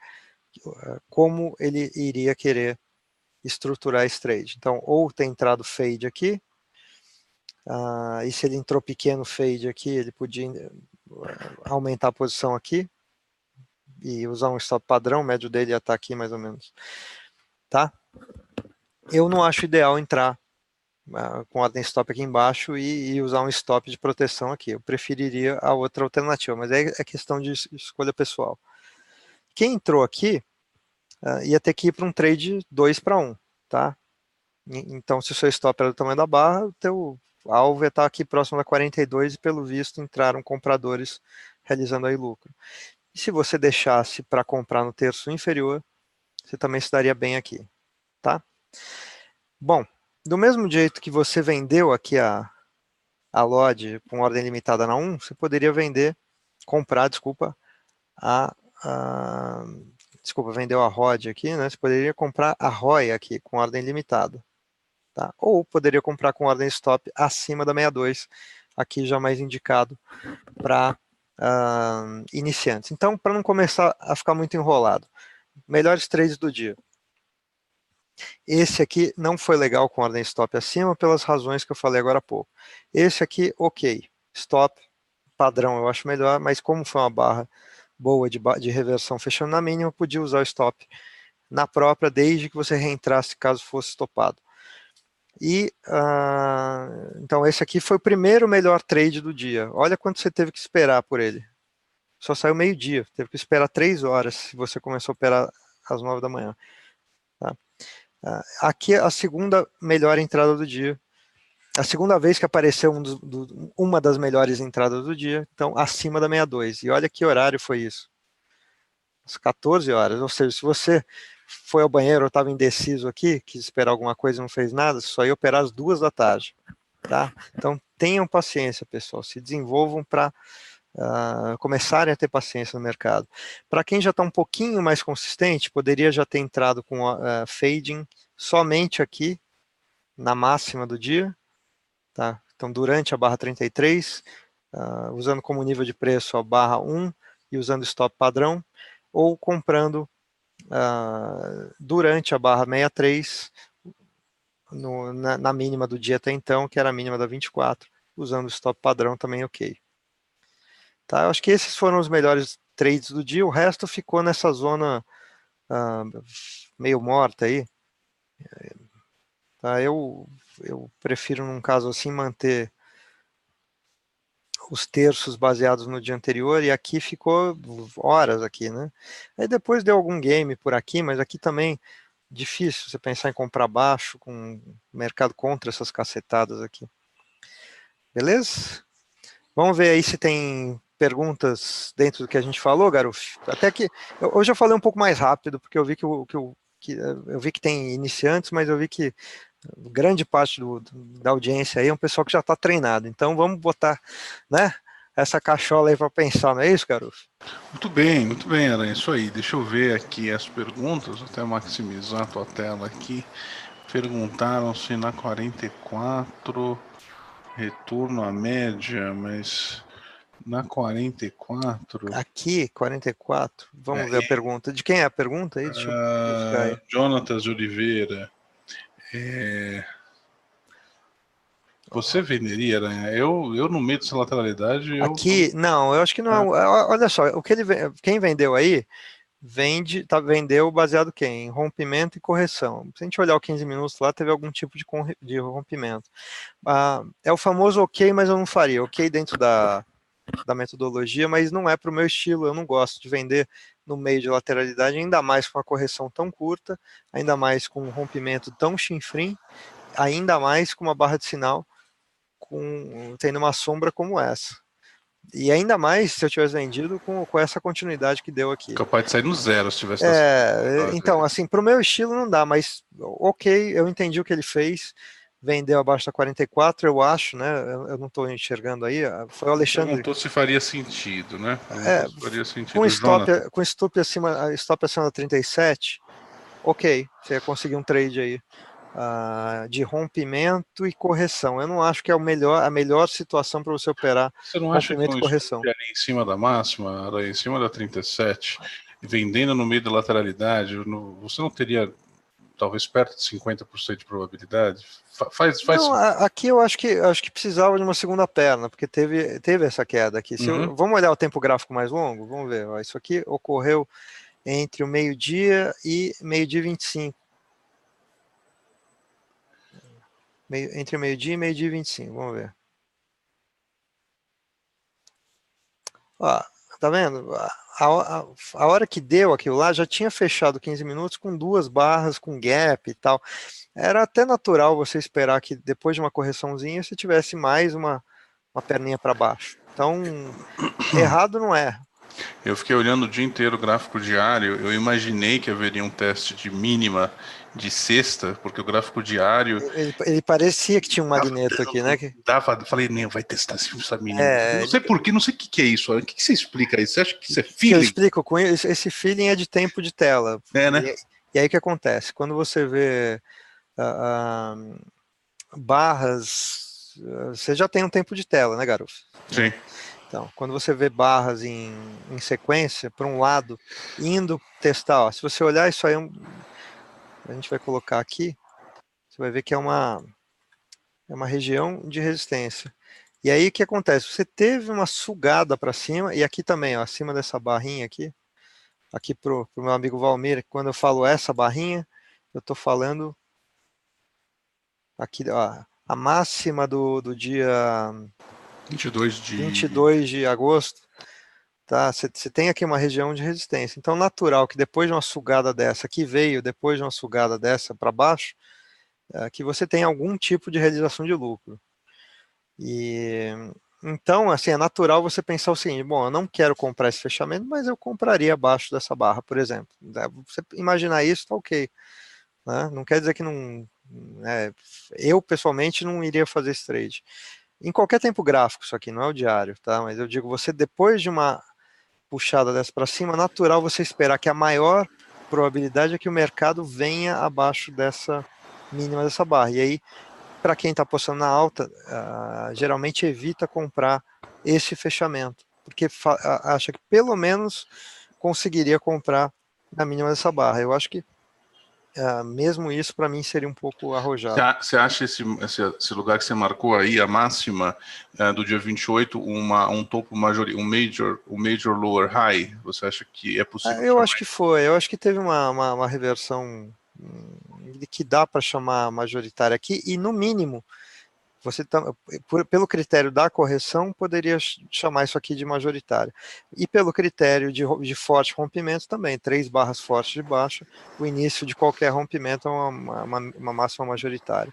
[SPEAKER 2] Como ele iria querer estruturar esse trade. Então, ou tem entrado fade aqui, e se ele entrou pequeno fade aqui, ele podia aumentar a posição aqui e usar um stop padrão, o médio dele ia estar aqui mais ou menos. Tá? Eu não acho ideal entrar com ordem stop aqui embaixo e usar um stop de proteção aqui. Eu preferiria a outra alternativa, mas é questão de escolha pessoal. Quem entrou aqui ia ter que ir para um trade 2 para 1, tá? Então, se o seu stop era do tamanho da barra, o teu alvo ia estar aqui próximo da 42 e, pelo visto, entraram compradores realizando aí lucro. E se você deixasse para comprar no terço inferior, você também se daria bem aqui, tá? Bom, do mesmo jeito que você vendeu aqui a LOD com ordem limitada na 1, você poderia comprar, desculpa, a desculpa, vendeu a ROD aqui, né? Você poderia comprar a ROI aqui com ordem limitada, tá? Ou poderia comprar com ordem stop acima da 62, aqui já mais indicado para iniciantes. Então, para não começar a ficar muito enrolado, melhores trades do dia. Esse aqui não foi legal com ordem stop acima pelas razões que eu falei agora há pouco. Esse aqui, ok. Stop padrão eu acho melhor, mas como foi uma barra boa de reversão fechando na mínima, eu podia usar o stop na própria, desde que você reentrasse caso fosse estopado. E então esse aqui foi o primeiro melhor trade do dia. Olha quanto você teve que esperar por ele. Só saiu meio-dia, teve que esperar 3 horas se você começou a operar às 9 da manhã. Tá? Aqui é a segunda melhor entrada do dia. A segunda vez que apareceu uma das melhores entradas do dia, então acima da 62. E olha que horário foi isso. Às 14 horas. Ou seja, se você foi ao banheiro ou estava indeciso aqui, quis esperar alguma coisa e não fez nada, só ia operar às 2 da tarde. Tá? Então tenham paciência, pessoal. Se desenvolvam para começarem a ter paciência no mercado. Para quem já está um pouquinho mais consistente, poderia já ter entrado com fading somente aqui na máxima do dia. Tá? Então, durante a barra 33, usando como nível de preço a barra 1 e usando stop padrão, ou comprando durante a barra 63, na mínima do dia até então, que era a mínima da 24, usando stop padrão também ok. Tá? Eu acho que esses foram os melhores trades do dia, o resto ficou nessa zona meio morta aí. Tá? Eu prefiro, num caso assim, manter os terços baseados no dia anterior, e aqui ficou horas aqui, né? Aí depois deu algum game por aqui, mas aqui também difícil você pensar em comprar baixo com o mercado contra essas cacetadas aqui. Beleza? Vamos ver aí se tem perguntas dentro do que a gente falou, Garuf. Até que hoje eu falei um pouco mais rápido, porque eu vi eu vi que tem iniciantes, mas eu vi que grande parte da audiência aí é um pessoal que já está treinado. Então vamos botar, né, essa cachola aí para pensar, não é isso, Garuf?
[SPEAKER 1] Muito bem, Aranha. Isso aí. Deixa eu ver aqui as perguntas, até maximizar a tua tela aqui. Perguntaram se na 44 retorno à média, mas na 44.
[SPEAKER 2] Aqui, 44. Vamos ver a pergunta. De quem é a pergunta aí? Deixa eu buscar aí.
[SPEAKER 1] Jonatas de Oliveira. Você venderia, né? Eu no meio dessa lateralidade.
[SPEAKER 2] Aqui, não, eu acho que não. Olha só, quem vendeu aí, vendeu baseado em rompimento e correção. Se a gente olhar o 15 minutos lá, teve algum tipo de rompimento. É o famoso ok, mas eu não faria. Ok dentro da metodologia, mas não é para o meu estilo. Eu não gosto de vender no meio de lateralidade, ainda mais com a correção tão curta, ainda mais com um rompimento tão chinfrim, ainda mais com uma barra de sinal tendo uma sombra como essa. E ainda mais se eu tivesse vendido com essa continuidade que deu aqui.
[SPEAKER 1] Capaz de sair no zero se tivesse.
[SPEAKER 2] Então, assim, para o meu estilo não dá, mas ok, eu entendi o que ele fez. Vendeu abaixo da 44, eu acho, né? Eu não estou enxergando aí. Foi o Alexandre.
[SPEAKER 1] Perguntou se faria sentido, né?
[SPEAKER 2] Se faria sentido. Com stop acima da 37, ok, você ia conseguir um trade aí de rompimento e correção. Eu não acho que é a melhor situação para você operar.
[SPEAKER 1] Você não acha que um correção ali em cima da máxima, em cima da 37, vendendo no meio da lateralidade, você não teria talvez perto de 50% de probabilidade?
[SPEAKER 2] Não, aqui eu acho que precisava de uma segunda perna, porque teve essa queda aqui. Vamos olhar o tempo gráfico mais longo? Vamos ver. Isso aqui ocorreu entre o meio-dia e meio-dia 25. Entre meio-dia e meio-dia e 25, vamos ver. Ó, tá vendo? A hora que deu aquilo lá, já tinha fechado 15 minutos com 2 barras, com gap e tal. Era até natural você esperar que depois de uma correçãozinha você tivesse mais uma perninha para baixo. Então, errado não é.
[SPEAKER 1] Eu fiquei olhando o dia inteiro o gráfico diário, eu imaginei que haveria um teste de mínima de sexta, porque o gráfico diário
[SPEAKER 2] Ele parecia que tinha um magneto aqui, né?
[SPEAKER 1] falei, nem vai testar essa mínima. Não
[SPEAKER 2] É,
[SPEAKER 1] sei por quê, não sei o que que é isso. O que que você explica isso? Você acha que isso é
[SPEAKER 2] que eu
[SPEAKER 1] feeling?
[SPEAKER 2] explico com isso, esse feeling é de tempo de tela.
[SPEAKER 1] É, né?
[SPEAKER 2] E aí o que acontece? Quando você vê barras, você já tem um tempo de tela, né, garoto? Né?
[SPEAKER 1] Sim.
[SPEAKER 2] Então, quando você vê barras em sequência, para um lado, indo testar, ó, se você olhar isso aí, a gente vai colocar aqui, você vai ver que é uma região de resistência. E aí o que acontece? Você teve uma sugada para cima, e aqui também, ó, acima dessa barrinha aqui pro meu amigo Valmir, quando eu falo essa barrinha, eu estou falando aqui, ó, a máxima do dia
[SPEAKER 1] 22 de...
[SPEAKER 2] 22 de agosto, tá? Você tem aqui uma região de resistência. Então, natural que depois de uma sugada dessa, que veio depois de uma sugada dessa para baixo, que você tem algum tipo de realização de lucro. E então, assim, é natural você pensar o seguinte: bom, eu não quero comprar esse fechamento, mas eu compraria abaixo dessa barra, por exemplo. Você imaginar isso, tá ok. Né? Não quer dizer que não. Eu, pessoalmente, não iria fazer esse trade. Em qualquer tempo gráfico, isso aqui não é o diário, tá? Mas eu digo, você depois de uma puxada dessa para cima, natural você esperar que a maior probabilidade é que o mercado venha abaixo dessa mínima dessa barra. E aí, para quem está apostando na alta, geralmente evita comprar esse fechamento, porque acha que pelo menos conseguiria comprar na mínima dessa barra. Eu acho que mesmo isso para mim seria um pouco arrojado.
[SPEAKER 1] Você acha esse lugar que você marcou aí, a máxima do dia 28, um topo major, um major lower high? Você acha que é possível
[SPEAKER 2] Eu
[SPEAKER 1] chamar
[SPEAKER 2] acho que foi, eu acho que teve uma reversão que dá para chamar majoritária aqui, e no mínimo, você pelo critério da correção, poderia chamar isso aqui de majoritária. E pelo critério de forte rompimento também, 3 barras fortes de baixa, o início de qualquer rompimento é uma máxima majoritária.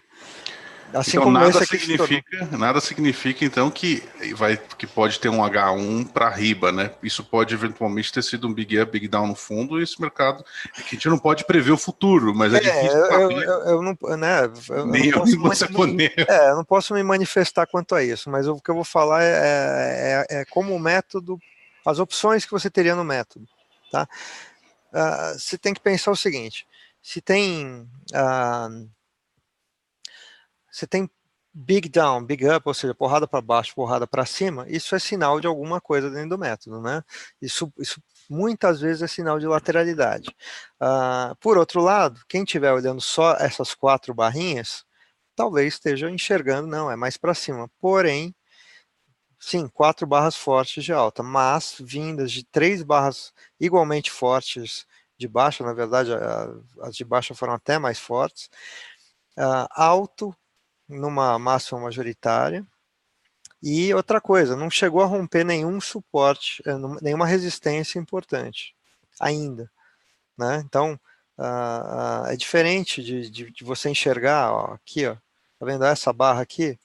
[SPEAKER 2] Assim
[SPEAKER 1] Então
[SPEAKER 2] como esse aqui se tornou.
[SPEAKER 1] nada significa então que pode ter um H1 para riba, né? Isso pode eventualmente ter sido um big up, big down no fundo, e esse mercado é que a gente não pode prever o futuro, mas é difícil saber.
[SPEAKER 2] Eu não, né, eu não
[SPEAKER 1] Nem eu
[SPEAKER 2] posso,
[SPEAKER 1] nem você poder.
[SPEAKER 2] eu não posso me manifestar quanto a isso, mas o que eu vou falar é como o método, as opções que você teria no método, tá? Você tem que pensar o seguinte: se tem você tem big down, big up, ou seja, porrada para baixo, porrada para cima, isso é sinal de alguma coisa dentro do método, né? Isso muitas vezes é sinal de lateralidade. Por outro lado, quem estiver olhando só essas 4 barrinhas, talvez esteja enxergando, não, é mais para cima. Porém, sim, 4 barras fortes de alta, mas vindas de 3 barras igualmente fortes de baixa, na verdade, as de baixa foram até mais fortes, alto numa máxima majoritária. E outra coisa, não chegou a romper nenhum suporte, nenhuma resistência importante ainda, né? Então, é diferente de você enxergar, ó, aqui, ó, tá vendo essa barra aqui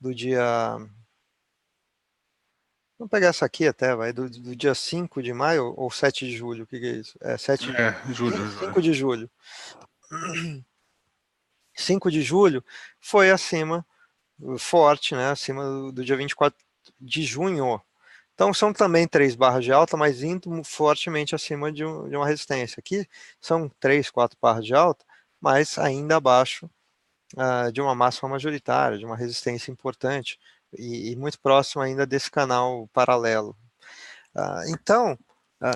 [SPEAKER 2] do dia. Vamos pegar essa aqui até, vai, do dia 5 de maio ou 7 de julho, o que é isso? É 7,
[SPEAKER 1] Júlio.
[SPEAKER 2] 5 de julho. 5 de julho foi acima, forte, né? Acima do dia 24 de junho. Então são também 3 barras de alta, mas indo fortemente acima de uma resistência. Aqui são 3, 4 barras de alta, mas ainda abaixo de uma máxima majoritária, de uma resistência importante e muito próximo ainda desse canal paralelo. Então,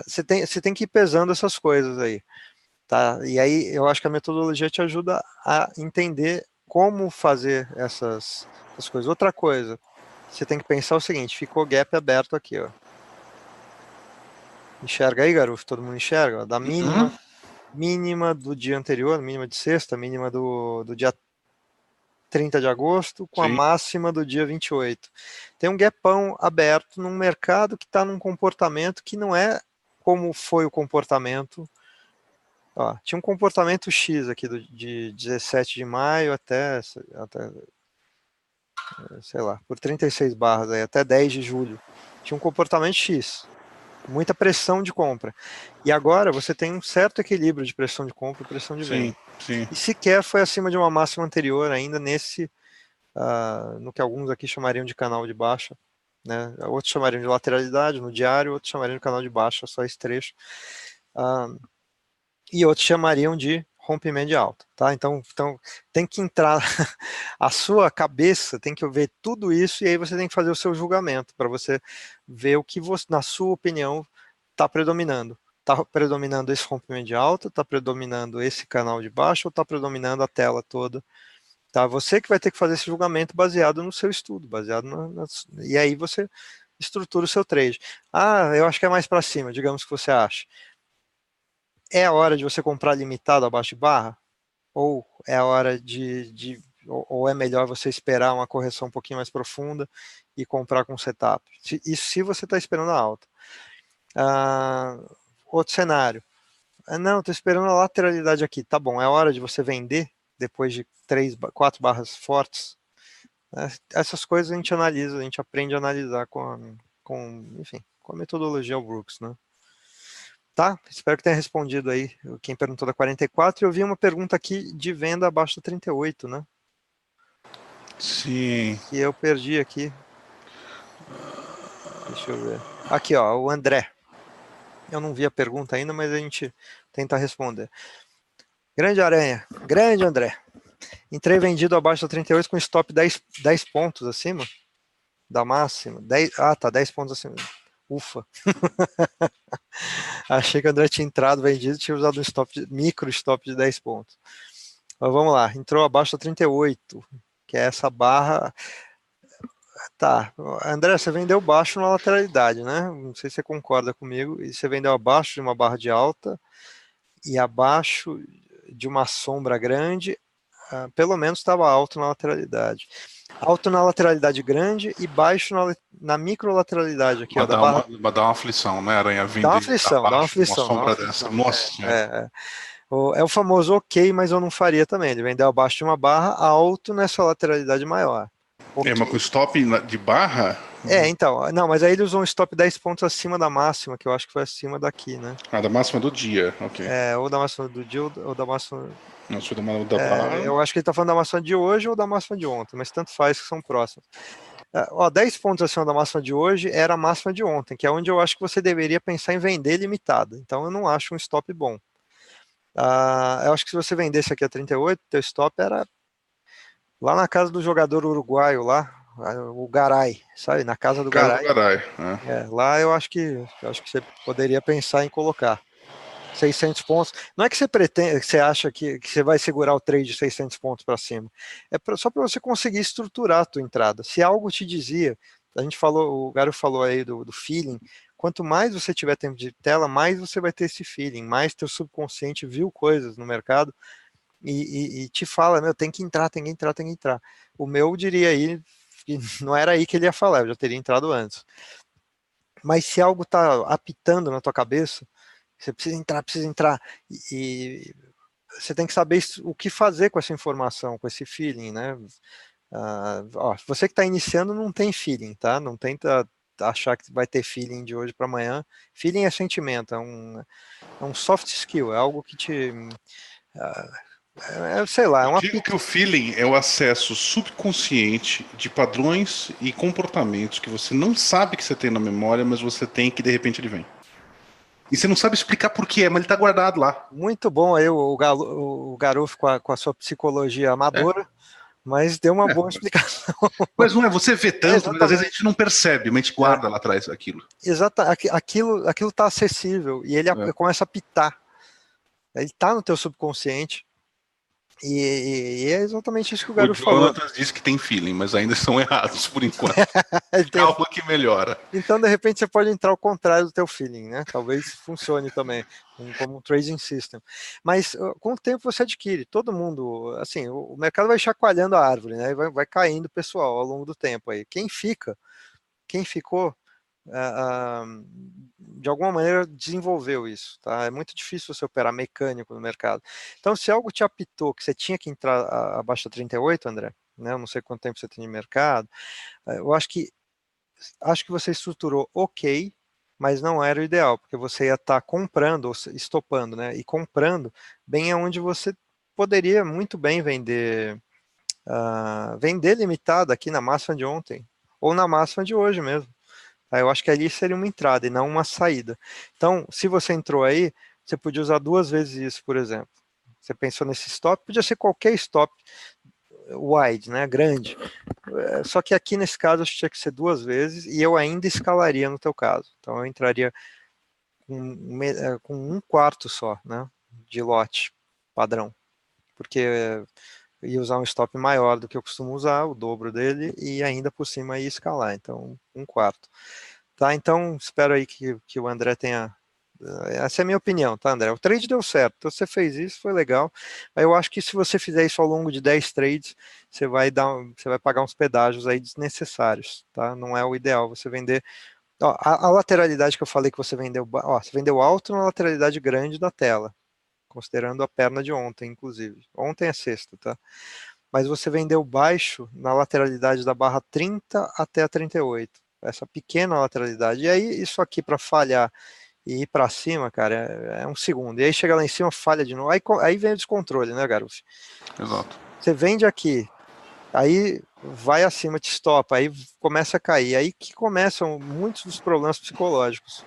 [SPEAKER 2] você tem que ir pesando essas coisas aí. Tá? E aí eu acho que a metodologia te ajuda a entender como fazer essas coisas. Outra coisa, você tem que pensar o seguinte: ficou gap aberto aqui, ó. Enxerga aí, garoto? Todo mundo enxerga? Ó, da mínima do dia anterior, mínima de sexta, mínima do dia 30 de agosto, com a
[SPEAKER 1] Sim.
[SPEAKER 2] máxima do dia 28. Tem um gapão aberto num mercado que está num comportamento que não é como foi o comportamento. Ó, tinha um comportamento X aqui de 17 de maio até, sei lá, por 36 barras aí, até 10 de julho. Tinha um comportamento X. muita pressão de compra. E agora você tem um certo equilíbrio de pressão de compra e pressão de venda.
[SPEAKER 1] Sim, sim.
[SPEAKER 2] E sequer foi acima de uma máxima anterior ainda no que alguns aqui chamariam de canal de baixa, né? Outros chamariam de lateralidade no diário, outros chamariam de canal de baixa, só esse trecho. E outros chamariam de rompimento de alta, tá? Então tem que entrar, a sua cabeça tem que ver tudo isso e aí você tem que fazer o seu julgamento para você ver o que você, na sua opinião, está predominando. Está predominando esse rompimento de alta, está predominando esse canal de baixo ou está predominando a tela toda? Tá? Você que vai ter que fazer esse julgamento baseado no seu estudo, e aí você estrutura o seu trade. Eu acho que é mais para cima, digamos que você acha. É a hora de você comprar limitado abaixo de barra? Ou é a hora ou é melhor você esperar uma correção um pouquinho mais profunda e comprar com setup? Isso se você está esperando a alta. Outro cenário. Não, estou esperando a lateralidade aqui. Tá bom, é hora de você vender depois de 4 barras fortes. Essas coisas a gente analisa, a gente aprende a analisar enfim, com a metodologia Brooks, né? Tá? Espero que tenha respondido aí quem perguntou da 44. E eu vi uma pergunta aqui de venda abaixo da 38, né?
[SPEAKER 1] Sim.
[SPEAKER 2] Que eu perdi aqui. Deixa eu ver. Aqui, ó, o André. Eu não vi a pergunta ainda, mas a gente tenta responder. Grande Aranha. Grande André. Entrei vendido abaixo da 38 com stop 10 pontos acima da máxima. 10, tá, 10 pontos acima. Ufa. Achei que o André tinha entrado vendido e tinha usado um micro stop de 10 pontos. Mas vamos lá, entrou abaixo da 38, que é essa barra. Tá, André, você vendeu baixo na lateralidade, né? Não sei se você concorda comigo. E você vendeu abaixo de uma barra de alta e abaixo de uma sombra grande, pelo menos estava alto na lateralidade. Alto na lateralidade grande e baixo na microlateralidade aqui, ó,
[SPEAKER 1] Mas
[SPEAKER 2] da barra.
[SPEAKER 1] dá uma aflição, né, Aranha?
[SPEAKER 2] Dá uma
[SPEAKER 1] Vender
[SPEAKER 2] aflição, dá uma
[SPEAKER 1] abaixo de uma
[SPEAKER 2] aflição, dá uma
[SPEAKER 1] sombra dessa.
[SPEAKER 2] aflição.
[SPEAKER 1] Nossa.
[SPEAKER 2] É o famoso ok, mas eu não faria também. Ele vendeu abaixo de uma barra, alto nessa lateralidade maior.
[SPEAKER 1] Mas com
[SPEAKER 2] Ok.
[SPEAKER 1] stop de barra?
[SPEAKER 2] Então, não, mas aí ele usou um stop 10 pontos acima da máxima, que eu acho que foi acima daqui, né?
[SPEAKER 1] Da máxima do dia, ok.
[SPEAKER 2] Ou da máxima do dia ou da máxima.
[SPEAKER 1] Não, se for da barra.
[SPEAKER 2] Eu acho que ele tá falando da máxima de hoje ou da máxima de ontem, mas tanto faz que são próximos. 10 pontos acima da máxima de hoje era a máxima de ontem, que é onde eu acho que você deveria pensar em vender limitada. Então eu não acho um stop bom. Eu acho que se você vendesse aqui a 38, teu stop era lá na casa do jogador uruguaio lá, o Garay, sabe? Na casa do
[SPEAKER 1] Casa do
[SPEAKER 2] Garay.
[SPEAKER 1] Garay. Né?
[SPEAKER 2] Lá eu acho que você poderia pensar em colocar 600 pontos. Não é que você pretende, que você acha que você vai segurar o trade de 600 pontos para cima. Só para você conseguir estruturar a tua entrada. Se algo te dizia, a gente falou, o Garo falou aí do feeling. Quanto mais você tiver tempo de tela, mais você vai ter esse feeling, mais teu subconsciente viu coisas no mercado e te fala, meu, tem que entrar, tem que entrar, tem que entrar. O meu diria aí que não era aí que ele ia falar, eu já teria entrado antes. Mas se algo está apitando na tua cabeça, você precisa entrar, e você tem que saber o que fazer com essa informação, com esse feeling, né? Você que está iniciando não tem feeling, tá? Não tenta achar que vai ter feeling de hoje para amanhã. Feeling é sentimento, é um soft skill, é algo que sei lá, é
[SPEAKER 1] Eu
[SPEAKER 2] uma
[SPEAKER 1] digo que o feeling é o acesso subconsciente de padrões e comportamentos que você não sabe que você tem na memória, mas você tem que de repente ele vem. E você não sabe explicar por que é, mas ele está guardado lá.
[SPEAKER 2] muito bom aí o Garofo com a sua psicologia
[SPEAKER 1] É,
[SPEAKER 2] amadora, mas deu uma
[SPEAKER 1] é.
[SPEAKER 2] boa explicação.
[SPEAKER 1] Mas não é, você vê tanto, mas às vezes a gente
[SPEAKER 2] Exatamente.
[SPEAKER 1] não percebe, mas a gente
[SPEAKER 2] É,
[SPEAKER 1] guarda lá atrás aquilo.
[SPEAKER 2] aquilo está acessível e ele
[SPEAKER 1] É.
[SPEAKER 2] começa a pitar. Ele está no teu subconsciente e é exatamente isso que o
[SPEAKER 1] O
[SPEAKER 2] Garofo falou.
[SPEAKER 1] Jonathan disse que tem feeling, mas ainda são errados por enquanto.
[SPEAKER 2] Ele tem
[SPEAKER 1] Calma que melhora.
[SPEAKER 2] Então, de repente, você pode entrar ao contrário do teu feeling, né? Talvez funcione também, como um trading system. Mas com o tempo você adquire. Todo mundo, assim, o mercado vai chacoalhando a árvore, né? E vai caindo pessoal ao longo do tempo aí. Quem ficou, de alguma maneira desenvolveu isso, tá? É muito difícil você operar mecânico no mercado. Então, se algo te apitou que você tinha que entrar abaixo da 38, André, né? Eu não sei quanto tempo você tem de mercado, eu acho que você estruturou ok, mas não era o ideal, porque você ia estar comprando, ou estopando, né? E comprando bem aonde você poderia muito bem vender limitado aqui na máxima de ontem, ou na máxima de hoje mesmo. Aí eu acho que ali seria uma entrada e não uma saída. Então, se você entrou aí, você podia usar 2 vezes isso, por exemplo. Você pensou nesse stop, podia ser qualquer stop wide, né, grande. Só que aqui nesse caso acho que tinha que ser 2 vezes e eu ainda escalaria no teu caso. Então eu entraria com 1/4 só, né, de lote padrão, porque ia usar um stop maior do que eu costumo usar, o dobro dele, e ainda por cima ia escalar, então 1/4. Tá, então espero aí que o André tenha. Essa é a minha opinião, tá, André? O trade deu certo, então você fez isso, foi legal. Mas eu acho que se você fizer isso ao longo de 10 trades, você vai pagar uns pedágios aí desnecessários, tá? Não é o ideal você vender. Ó, a lateralidade que eu falei que você vendeu, ó, você vendeu alto na lateralidade grande da tela, considerando a perna de ontem, inclusive. Ontem é sexta, tá? Mas você vendeu baixo na lateralidade da barra 30 até a 38. Essa pequena lateralidade. E aí, isso aqui para falhar e ir para cima, cara, é um segundo. E aí chega lá em cima, falha de novo. Aí vem o descontrole, né, garoto?
[SPEAKER 1] Exato.
[SPEAKER 2] Você vende aqui, aí vai acima, te estopa, aí começa a cair. Aí que começam muitos dos problemas psicológicos,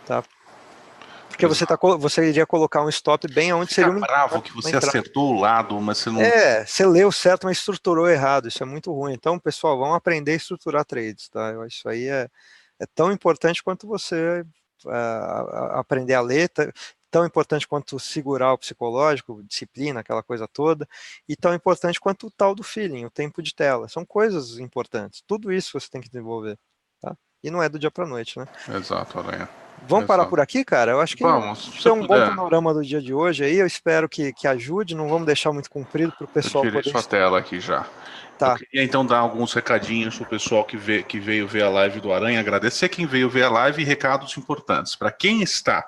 [SPEAKER 2] tá? Porque
[SPEAKER 1] Exato.
[SPEAKER 2] você iria colocar um stop bem onde
[SPEAKER 1] Fica
[SPEAKER 2] seria
[SPEAKER 1] bravo que
[SPEAKER 2] uma
[SPEAKER 1] você
[SPEAKER 2] entrada.
[SPEAKER 1] acertou o lado, mas você não.
[SPEAKER 2] Você leu certo, mas estruturou errado. Isso é muito ruim. Então, pessoal, vamos aprender a estruturar trades, tá? Isso aí é tão importante quanto você aprender a ler, tão importante quanto segurar o psicológico, disciplina, aquela coisa toda, e tão importante quanto o tal do feeling, o tempo de tela. São coisas importantes. Tudo isso você tem que desenvolver, tá? E não é do dia para noite, né?
[SPEAKER 1] Exato, Aranha.
[SPEAKER 2] Vamos parar
[SPEAKER 1] Exato.
[SPEAKER 2] por aqui, cara? Eu acho que
[SPEAKER 1] Vamos, se
[SPEAKER 2] isso
[SPEAKER 1] você
[SPEAKER 2] é um bom
[SPEAKER 1] puder,
[SPEAKER 2] panorama do dia de hoje aí. Eu espero que ajude. Não vamos deixar muito comprido para o
[SPEAKER 1] eu
[SPEAKER 2] pessoal
[SPEAKER 1] tirei
[SPEAKER 2] poder
[SPEAKER 1] sua tela aqui já. Eu
[SPEAKER 2] estar.
[SPEAKER 1] queria então dar alguns recadinhos pro pessoal que veio ver a live do Aranha, agradecer quem veio ver a live e recados importantes. Para quem está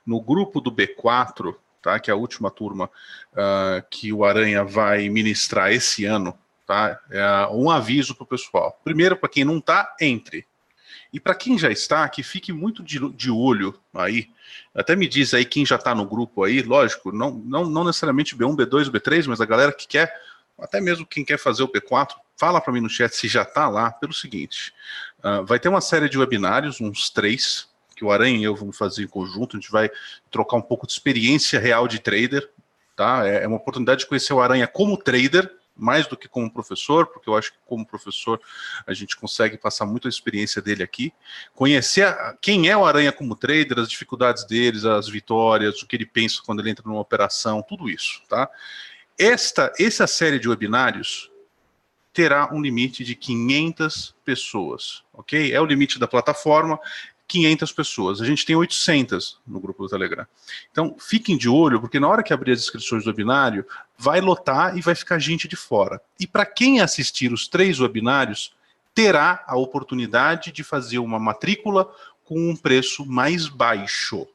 [SPEAKER 1] no grupo do B4, tá, que é a última turma que o Aranha vai ministrar esse ano, tá, um aviso pro pessoal. Primeiro, para quem não está, entre. E para quem já está, que fique muito de olho aí. Até me diz aí quem já está no grupo aí, lógico, não necessariamente B1, B2, B3, mas a galera que quer, até mesmo quem quer fazer o P4, fala para mim no chat se já está lá, pelo seguinte, vai ter uma série de webinários, uns 3, que o Aranha e eu vamos fazer em conjunto, a gente vai trocar um pouco de experiência real de trader, tá? É uma oportunidade de conhecer o Aranha como trader, mais do que como professor, porque eu acho que como professor a gente consegue passar muito a experiência dele aqui, conhecer quem é o Aranha como trader, as dificuldades deles, as vitórias, o que ele pensa quando ele entra numa operação, tudo isso, tá? Essa série de webinários terá um limite de 500 pessoas, ok? É o limite da plataforma, 500 pessoas. A gente tem 800 no grupo do Telegram. Então, fiquem de olho, porque na hora que abrir as inscrições do webinário, vai lotar e vai ficar gente de fora. E para quem assistir os 3 webinários, terá a oportunidade de fazer uma matrícula com um preço mais baixo.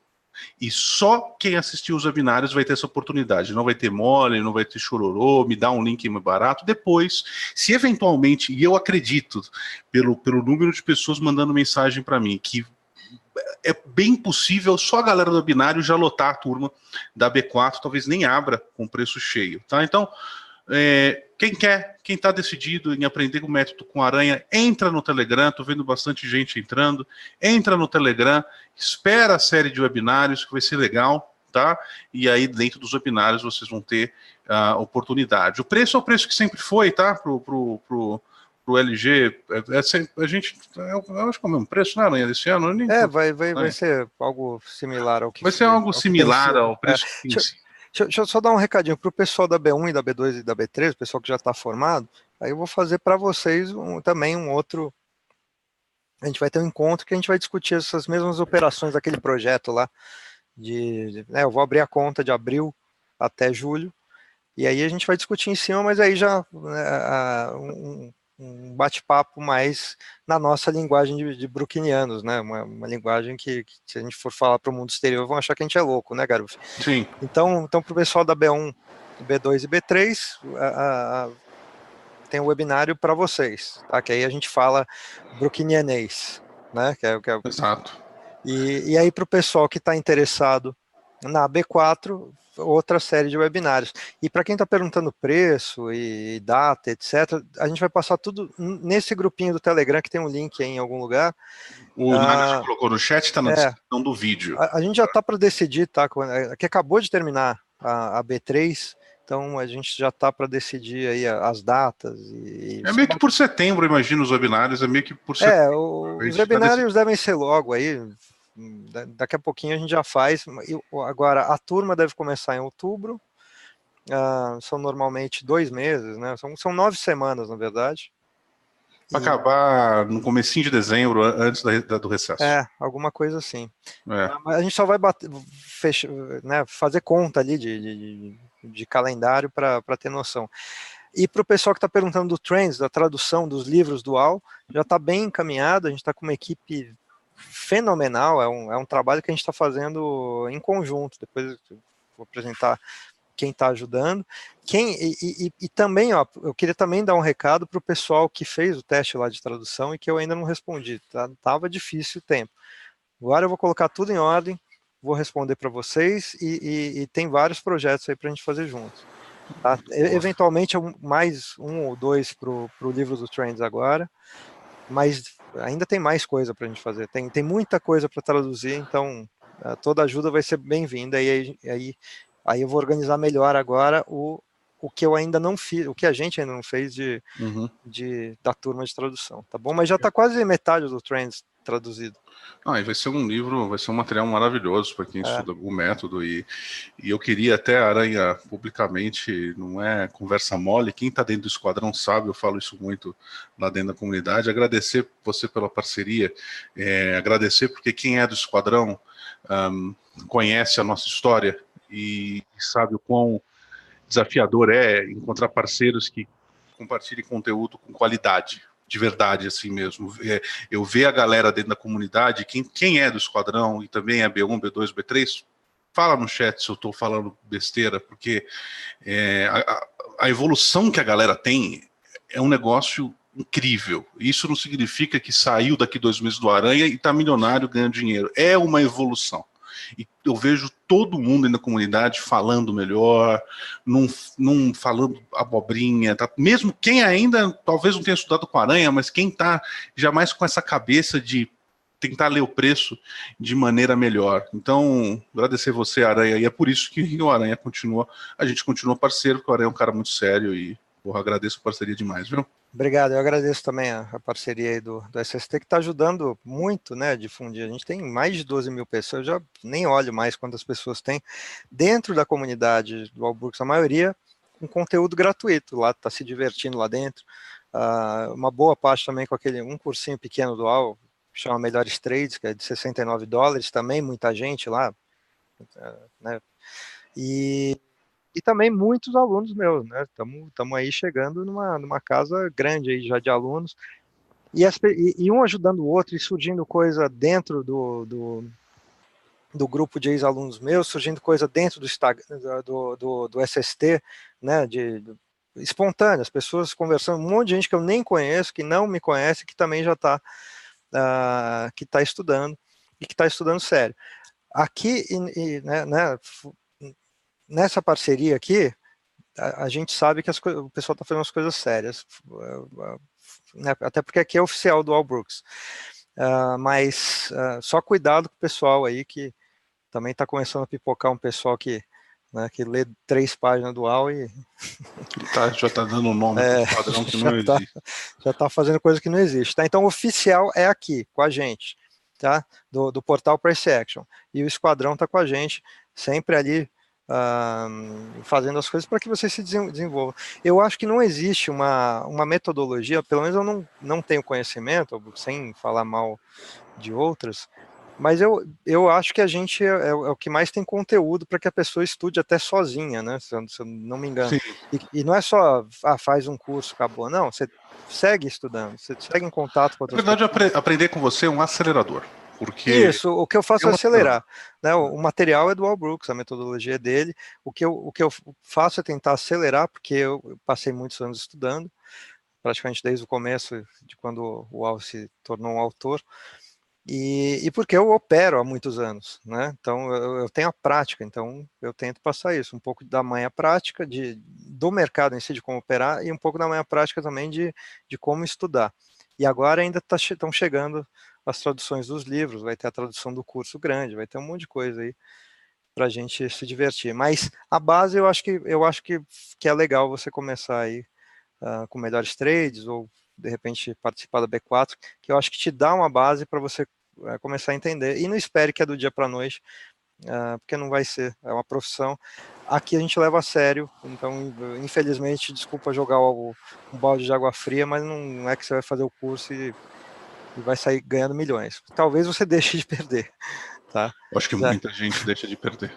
[SPEAKER 1] E só quem assistiu os webinários vai ter essa oportunidade. Não vai ter mole, não vai ter chororô, me dá um link mais barato. Depois, se eventualmente, e eu acredito, pelo número de pessoas mandando mensagem para mim, que é bem possível só a galera do binário já lotar a turma da B4, talvez nem abra com preço cheio, tá? Então, quem está decidido em aprender o método com Aranha, entra no Telegram, estou vendo bastante gente entrando, entra no Telegram, espera a série de webinários, que vai ser legal, tá? E aí, dentro dos webinários, vocês vão ter a oportunidade. O preço é o preço que sempre foi, tá? Pro LG, a gente, eu acho que é o mesmo preço, né, Aranha, desse ano? Eu nem tô,
[SPEAKER 2] Vai
[SPEAKER 1] né?
[SPEAKER 2] ser algo similar
[SPEAKER 1] Vai ser algo
[SPEAKER 2] ao que tem
[SPEAKER 1] similar
[SPEAKER 2] sido.
[SPEAKER 1] ao preço que tem sido.
[SPEAKER 2] Deixa eu só dar um recadinho para o pessoal da B1 e da B2 e da B3, o pessoal que já está formado. Aí eu vou fazer para vocês também um outro. A gente vai ter um encontro que a gente vai discutir essas mesmas operações daquele projeto lá. Eu vou abrir a conta de abril até julho. E aí a gente vai discutir em cima, mas aí já um bate-papo mais na nossa linguagem de brookinianos, né? Uma linguagem que, se a gente for falar para o mundo exterior, vão achar que a gente é louco, né, garoto?
[SPEAKER 1] Sim.
[SPEAKER 2] Então para o pessoal da B1, B2 e B3, tem um webinário para vocês, tá? Que aí a gente fala brookinianês, né?
[SPEAKER 1] Exato.
[SPEAKER 2] E aí, para o pessoal que está interessado na B4, outra série de webinários. E para quem está perguntando preço e data, etc., a gente vai passar tudo nesse grupinho do Telegram, que tem um link aí em algum lugar.
[SPEAKER 1] O Naga já colocou no chat, está na
[SPEAKER 2] É,
[SPEAKER 1] descrição do vídeo.
[SPEAKER 2] a gente já está para decidir, tá? Que acabou de terminar a B3, então a gente já está para decidir aí as datas.
[SPEAKER 1] É meio que por setembro, imagino, os webinários, é meio que por setembro.
[SPEAKER 2] Os webinários devem ser logo aí, daqui a pouquinho a gente já faz. Agora, a turma deve começar em outubro, são normalmente 2 meses, né? São 9 semanas, na verdade.
[SPEAKER 1] Para acabar no comecinho de dezembro, antes do recesso.
[SPEAKER 2] Alguma coisa assim. Mas a gente só vai né, fazer conta ali de calendário para ter noção. E para o pessoal que está perguntando do Trends, da tradução dos livros do UAL, já está bem encaminhado, a gente está com uma equipe fenomenal, é um trabalho que a gente está fazendo em conjunto, depois eu vou apresentar quem está ajudando. E também, ó, eu queria também dar um recado para o pessoal que fez o teste lá de tradução e que eu ainda não respondi, tá? Tava difícil o tempo. Agora eu vou colocar tudo em ordem, vou responder para vocês e tem vários projetos aí para a gente fazer juntos. Tá? Eventualmente mais um ou dois para o livro do Trends agora, mas ainda tem mais coisa para a gente fazer. Tem muita coisa para traduzir, então toda ajuda vai ser bem-vinda. Aí eu vou organizar melhor agora o que eu ainda não fiz, o que a gente ainda não fez da turma de tradução, tá bom? Mas já está quase metade do Trends traduzido.
[SPEAKER 1] E vai ser um livro, vai ser um material maravilhoso para quem estuda o método, e eu queria até, Aranha, publicamente, não é conversa mole, quem está dentro do esquadrão sabe, eu falo isso muito lá dentro da comunidade, agradecer você pela parceria, agradecer porque quem é do esquadrão conhece a nossa história e sabe o quão desafiador é encontrar parceiros que compartilhem conteúdo com qualidade, de verdade, assim mesmo. Eu ver a galera dentro da comunidade, quem é do esquadrão e também é B1, B2, B3, fala no chat se eu estou falando besteira, porque a evolução que a galera tem é um negócio incrível. Isso não significa que saiu daqui 2 meses do Aranha e está milionário ganhando dinheiro. É uma evolução. E eu vejo todo mundo na comunidade falando melhor, não falando abobrinha, tá? Mesmo quem ainda talvez não tenha estudado com Aranha, mas quem está jamais com essa cabeça de tentar ler o preço de maneira melhor. Então, agradecer você, Aranha, e é por isso que o Aranha a gente continua parceiro, porque o Aranha é um cara muito sério e agradeço a parceria demais, viu?
[SPEAKER 2] Obrigado, eu agradeço também a parceria aí do SST, que está ajudando muito, né, a difundir. A gente tem mais de 12 mil pessoas, eu já nem olho mais quantas pessoas tem dentro da comunidade do Alburgs, a maioria com conteúdo gratuito, lá está se divertindo lá dentro. Uma boa parte também com um cursinho pequeno do AL, que chama Melhores Trades, que é de $69, também muita gente lá, né, e também muitos alunos meus, né? Estamos aí chegando numa casa grande aí já de alunos, e um ajudando o outro, e surgindo coisa dentro do grupo de ex-alunos meus, surgindo coisa dentro do do SST, né? Espontâneo, as pessoas conversando, um monte de gente que eu nem conheço, que não me conhece, que também já está que está estudando, e que está estudando sério. Aqui, né, nessa parceria aqui, a gente sabe que o pessoal está fazendo as coisas sérias, né, até porque aqui é oficial do All Brooks. Mas só cuidado com o pessoal aí, que também está começando a pipocar um pessoal né, que lê 3 páginas do All e...
[SPEAKER 1] já está dando um nome para o padrão que não existe.
[SPEAKER 2] Já está fazendo coisa que não existe. Tá? Então, o oficial é aqui, com a gente, tá? do portal Price Action. E o esquadrão está com a gente, sempre ali, fazendo as coisas para que você se desenvolva. Eu acho que não existe uma metodologia, pelo menos eu não tenho conhecimento, sem falar mal de outras, mas eu acho que a gente é o que mais tem conteúdo para que a pessoa estude até sozinha, né? Se eu não me engano. E não é só, faz um curso, acabou. Não, você segue estudando, você segue em contato com outras pessoas.
[SPEAKER 1] Na verdade, aprender com você é um acelerador. Porque
[SPEAKER 2] isso, o que eu faço é acelerar. Né? O material é do Al Brooks, a metodologia é dele. O que eu faço é tentar acelerar, porque eu passei muitos anos estudando, praticamente desde o começo, de quando o Al se tornou um autor. E porque eu opero há muitos anos, né? Então eu tenho a prática, então eu tento passar isso, um pouco da manha prática do mercado em si, de como operar, e um pouco da manha prática também de como estudar. E agora ainda estão chegando as traduções dos livros, vai ter a tradução do curso grande, vai ter um monte de coisa aí para a gente se divertir. Mas a base eu acho que é legal você começar aí com melhores trades, ou de repente participar da B4, que eu acho que te dá uma base para você começar a entender. E não espere que é do dia para a noite, porque não vai ser, é uma profissão. Aqui a gente leva a sério, então infelizmente, desculpa jogar um balde de água fria, mas não é que você vai fazer o curso e vai sair ganhando milhões. Talvez você deixe de perder, tá?
[SPEAKER 1] Eu acho que muita gente deixa de perder.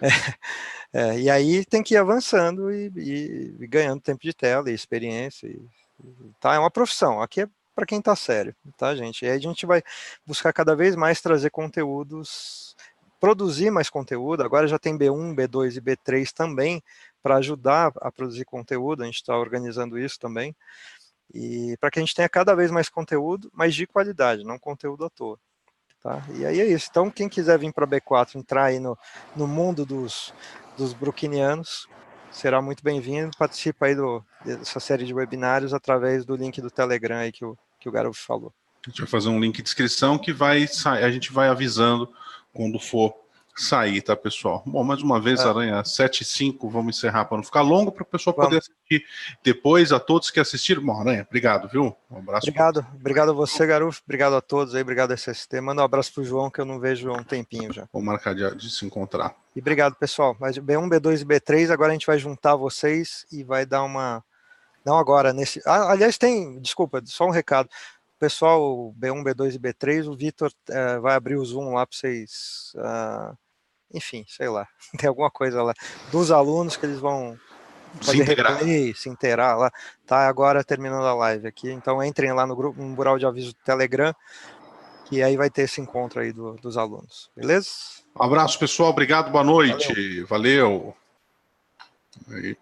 [SPEAKER 2] E aí tem que ir avançando e ganhando tempo de tela e experiência. Tá? É uma profissão. Aqui é para quem está sério, tá, gente? E aí a gente vai buscar cada vez mais trazer conteúdos, produzir mais conteúdo. Agora já tem B1, B2 e B3 também para ajudar a produzir conteúdo. A gente está organizando isso também. E para que a gente tenha cada vez mais conteúdo, mas de qualidade, não conteúdo à toa. Tá? E aí é isso. Então, quem quiser vir para a B4, entrar aí no mundo dos brookinianos, será muito bem-vindo. Participa aí dessa série de webinários através do link do Telegram aí que o Garof falou.
[SPEAKER 1] A gente vai fazer um link de inscrição que a gente vai avisando quando for sair, tá, pessoal? Bom, mais uma vez, Aranha, 7h05, vamos encerrar para não ficar longo, para o pessoal poder assistir depois. A todos que assistiram. Bom, Aranha, obrigado, viu? Um abraço.
[SPEAKER 2] Obrigado a você, Garuf, obrigado a todos aí, obrigado a SST. Manda um abraço pro João, que eu não vejo há um tempinho já.
[SPEAKER 1] Vou marcar de se encontrar.
[SPEAKER 2] E obrigado, pessoal. Mas B1, B2 e B3, agora a gente vai juntar vocês e vai dar uma... Não agora, nesse... aliás, desculpa, só um recado. Pessoal, B1, B2 e B3, o Vitor vai abrir o Zoom lá para vocês, enfim, sei lá, tem alguma coisa lá, dos alunos que eles vão fazer replay, se inteirar lá, tá agora terminando a live aqui, então entrem lá no grupo, no mural de aviso do Telegram, que aí vai ter esse encontro aí dos alunos, beleza?
[SPEAKER 1] Um abraço, pessoal, obrigado, boa noite, valeu. Aí.